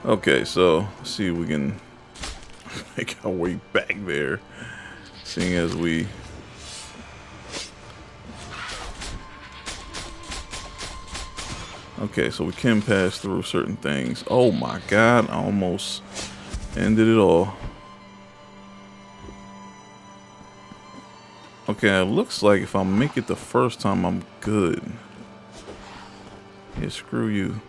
Okay, so let's see if we can make our way back there, seeing as we. Okay, so we can pass through certain things. Oh my god, I almost ended it all. Okay, it looks like if I make it the first time, I'm good. Yeah, screw you.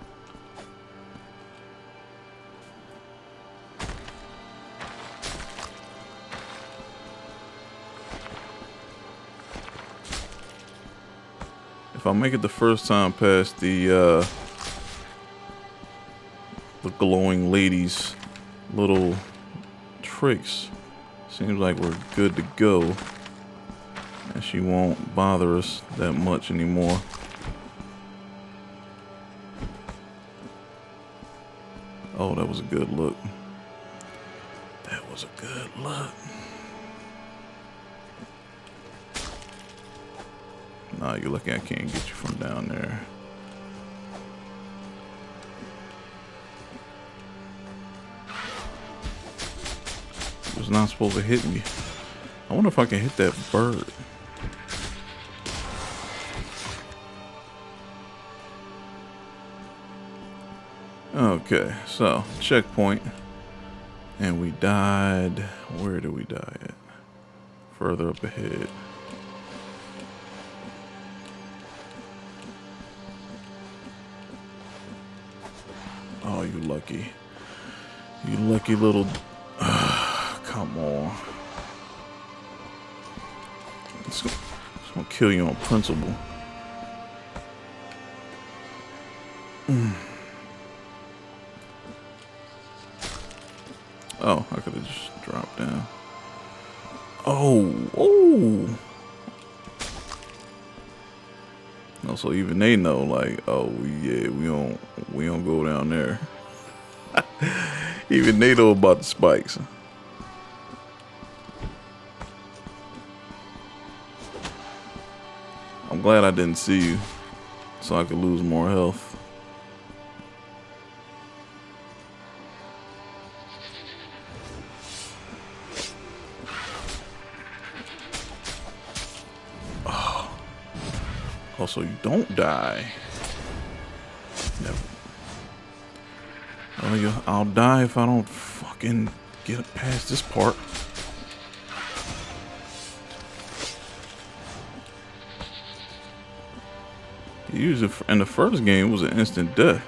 If I make it the first time past the glowing lady's little tricks, seems like we're good to go. And she won't bother us that much anymore. Oh, that was a good look. That was a good look. Nah, you're lucky I can't get you from down there. It was not supposed to hit me. I wonder if I can hit that bird. Okay, so checkpoint. And we died. Where did we die at? Further up ahead. Oh, you lucky. You lucky little... come on. It's gonna kill you on principle. Oh, I could have just dropped down. Oh. No, so even they know, like, oh yeah, we don't go down there. Even they know about the spikes. I'm glad I didn't see you, so I could lose more health. Oh, so you don't die. Never. Oh, I'll die if I don't fucking get past this part. Usually, in the first game, it was an instant death.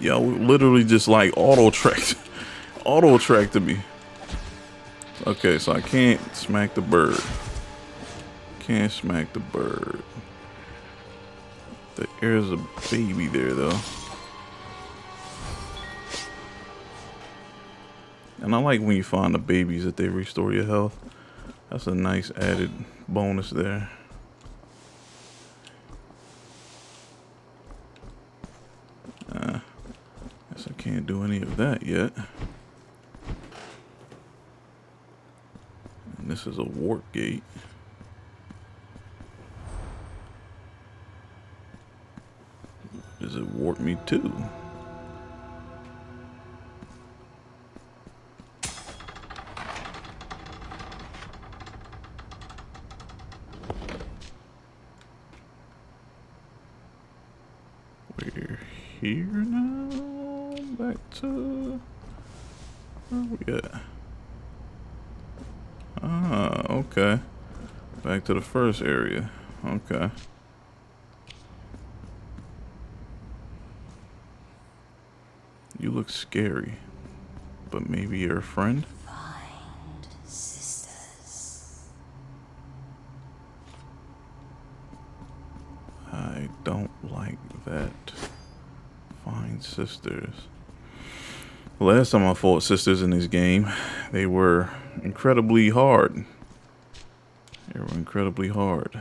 Yo, literally just like auto-tracked me. Okay, so I can't smack the bird. Can't smack the bird. There's a baby there, though. And I like when you find the babies that they restore your health. That's a nice added bonus there. Guess I can't do any of that yet. And this is a warp gate. Does it warp me too? We're here now. Back to where we at? Ah, okay. Back to the first area. Okay. You look scary, but maybe you're a friend? Find sisters. I don't like that. Find sisters. Last time I fought sisters in this game, they were incredibly hard. They were incredibly hard.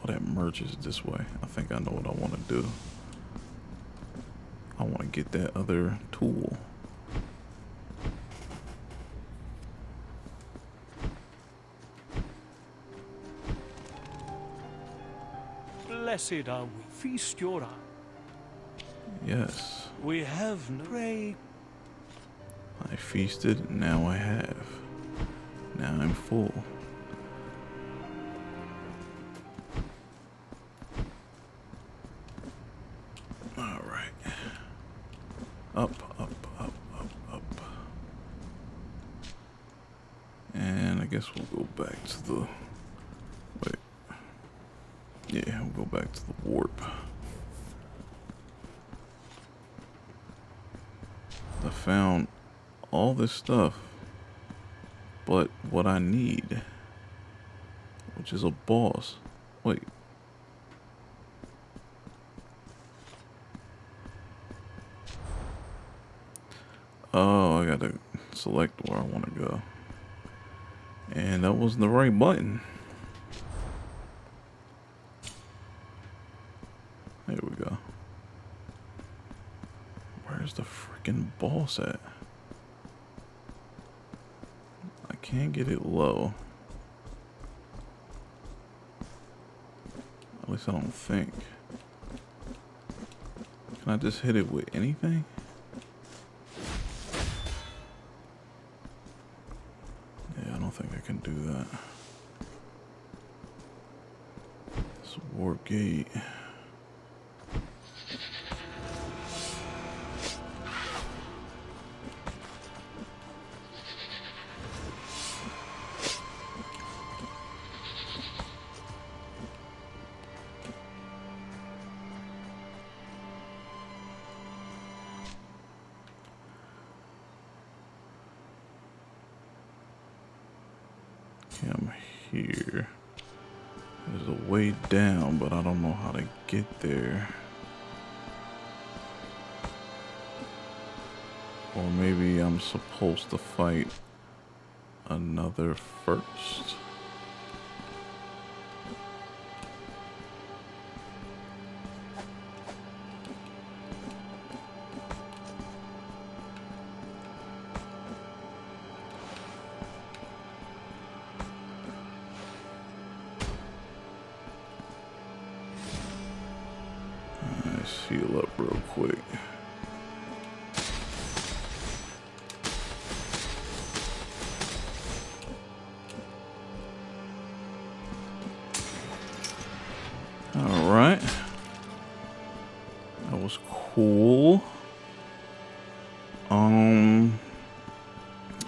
Oh, that merges this way. I think I know what I want to do. I want to get that other tool. Blessed are we. Feast your eye. Yes. We have no prey. I feasted, now I have. Now I'm full. Alright. Up, up, up, up, up. And I guess we'll go back to the... Wait. Yeah, we'll go back to the warp. I found all this stuff, but what I need, which is a boss. Wait. Oh, I gotta select where I want to go. And that wasn't the right button. There we go. Where's the freaking boss at? I can't get it low. At least I don't think. Can I just hit it with anything? Yeah, I don't think I can do that. It's a warp gate. Okay, I'm here. There's a way down, but I don't know how to get there. Or maybe I'm supposed to fight another first. Let's heal up real quick. Alright. That was cool.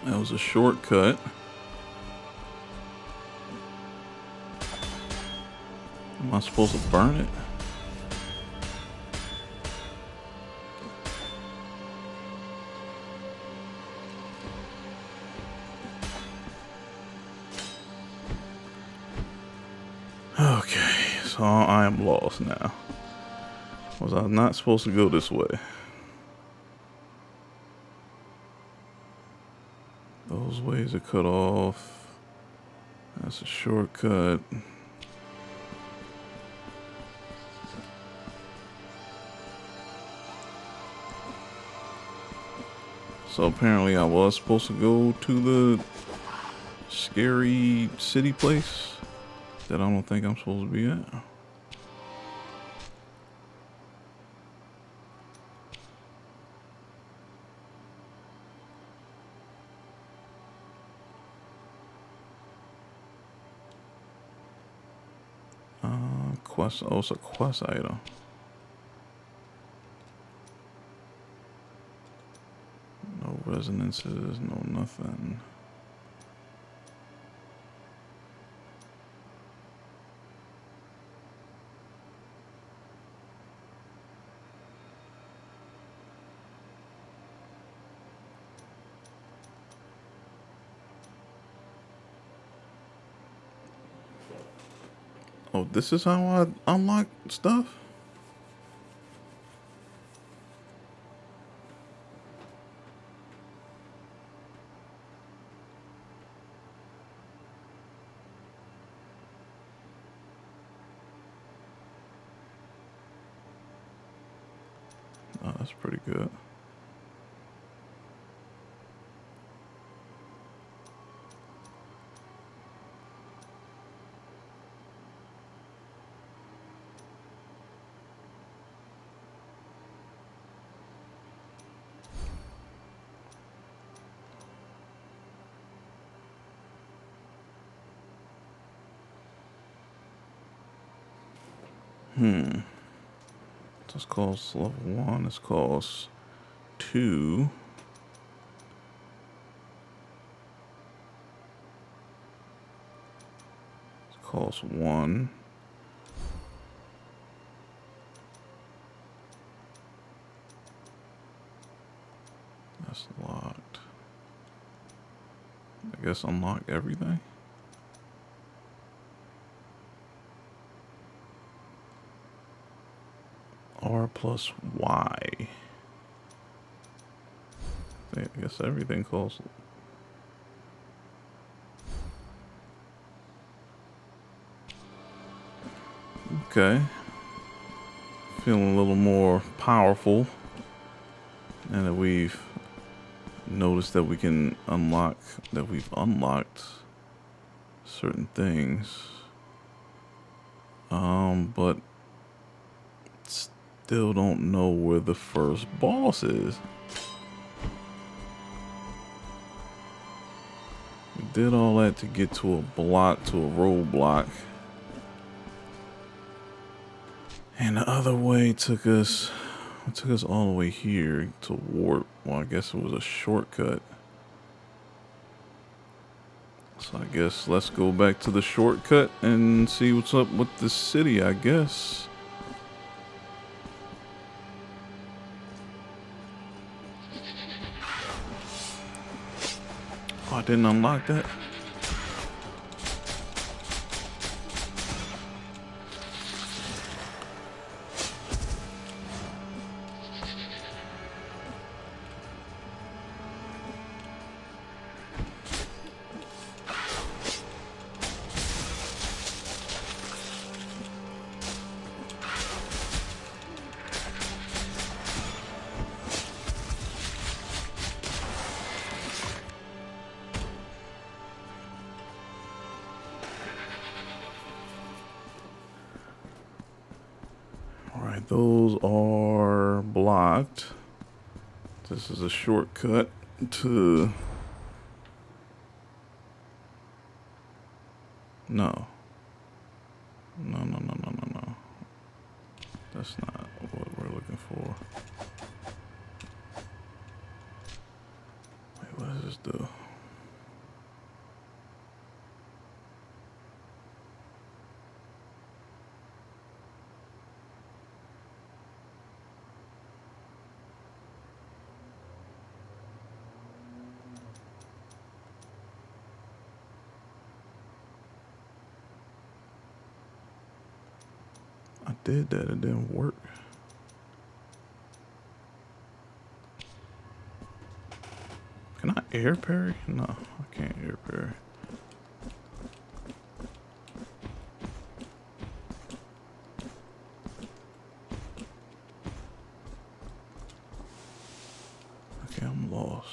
That was a shortcut. Am I supposed to burn it? Okay, so I am lost now. Was I not supposed to go this way? Those ways are cut off. That's a shortcut. So apparently I was supposed to go to the scary city place that I don't think I'm supposed to be at. Quest, oh, it's a quest item. No resonances, no nothing. Oh, this is how I unlock stuff? Oh, that's pretty good. This calls level 1. This calls 2. This calls 1. That's locked. I guess unlock everything. R plus Y. I guess everything calls. Okay. Feeling a little more powerful. And that we've noticed that we can unlock, that we've unlocked certain things. But still don't know where the first boss is. We did all that to get to a block, to a roadblock. And the other way took us all the way here to warp. Well, I guess it was a shortcut. So I guess let's go back to the shortcut and see what's up with the city, I guess. Oh, I didn't unlock that. those are blocked. This is a shortcut to... No. No. That's not what we're looking for. Wait, what does this do? I did that, it didn't work. Can I air parry? No, I can't air parry. Okay, I'm lost.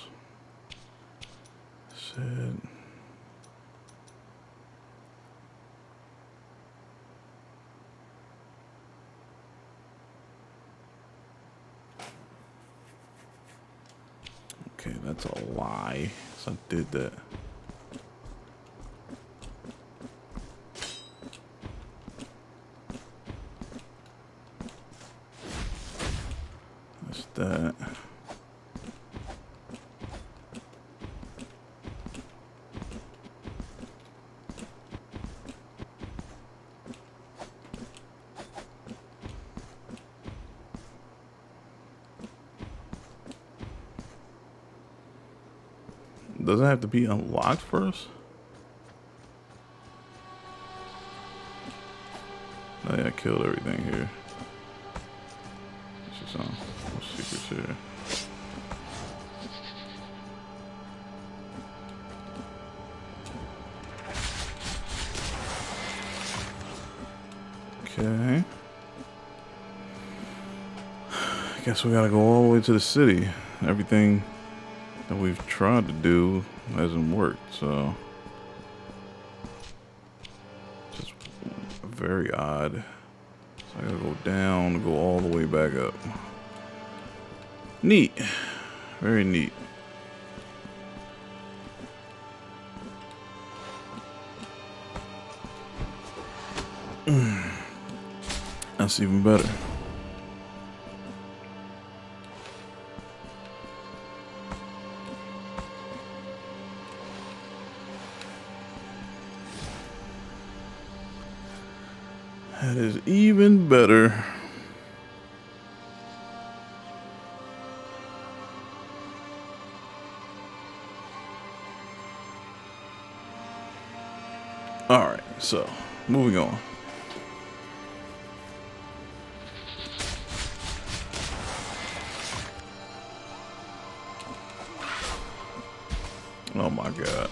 Said... Okay, that's a lie. So I did that. That's that. Does it have to be unlocked first? Oh yeah, I killed everything here. This is no secrets here. Okay. Guess we gotta go all the way to the city. Everything that we've tried to do hasn't worked, so just very odd. So I gotta go down, go all the way back up. Neat, very neat. That's even better. That is even better. All right, so moving on. Oh my God.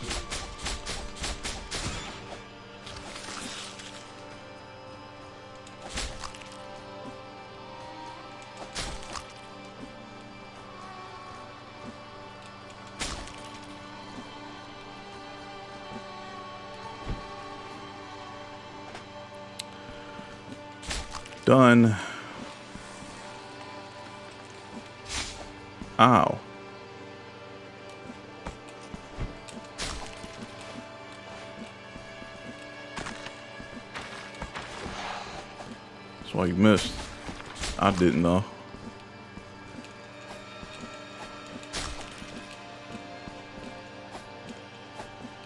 Done. Ow. That's why you missed. I didn't know.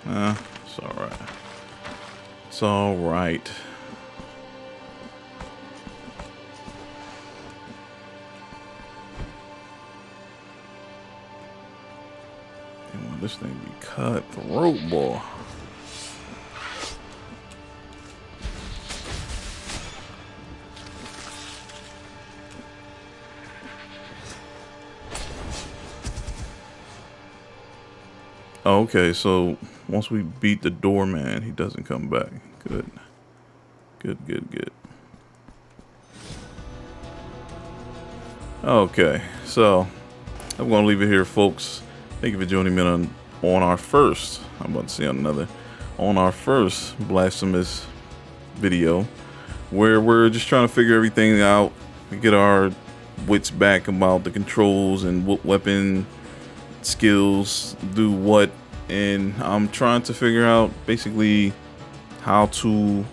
It's all right. It's all right. This thing be cutthroat, boy. Okay, so once we beat the doorman, he doesn't come back. Good. Good. Okay, so I'm gonna leave it here, folks. Thank you for joining me on our first, I'm about to say on our first Blasphemous video, where we're just trying to figure everything out, get our wits back about the controls and what weapon skills do what, and I'm trying to figure out basically how to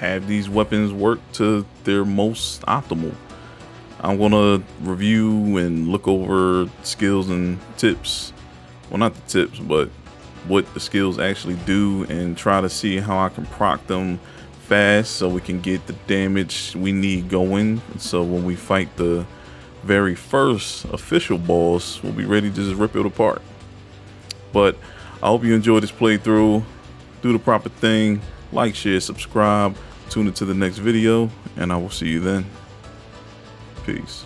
have these weapons work to their most optimal. I'm gonna review and look over skills and tips, well, not the tips, but what the skills actually do, and try to see how I can proc them fast so we can get the damage we need going, so when we fight the very first official boss, we'll be ready to just rip it apart. But I hope you enjoyed this playthrough. Do the proper thing, like, share, subscribe, tune into the next video, and I will see you then. Peace.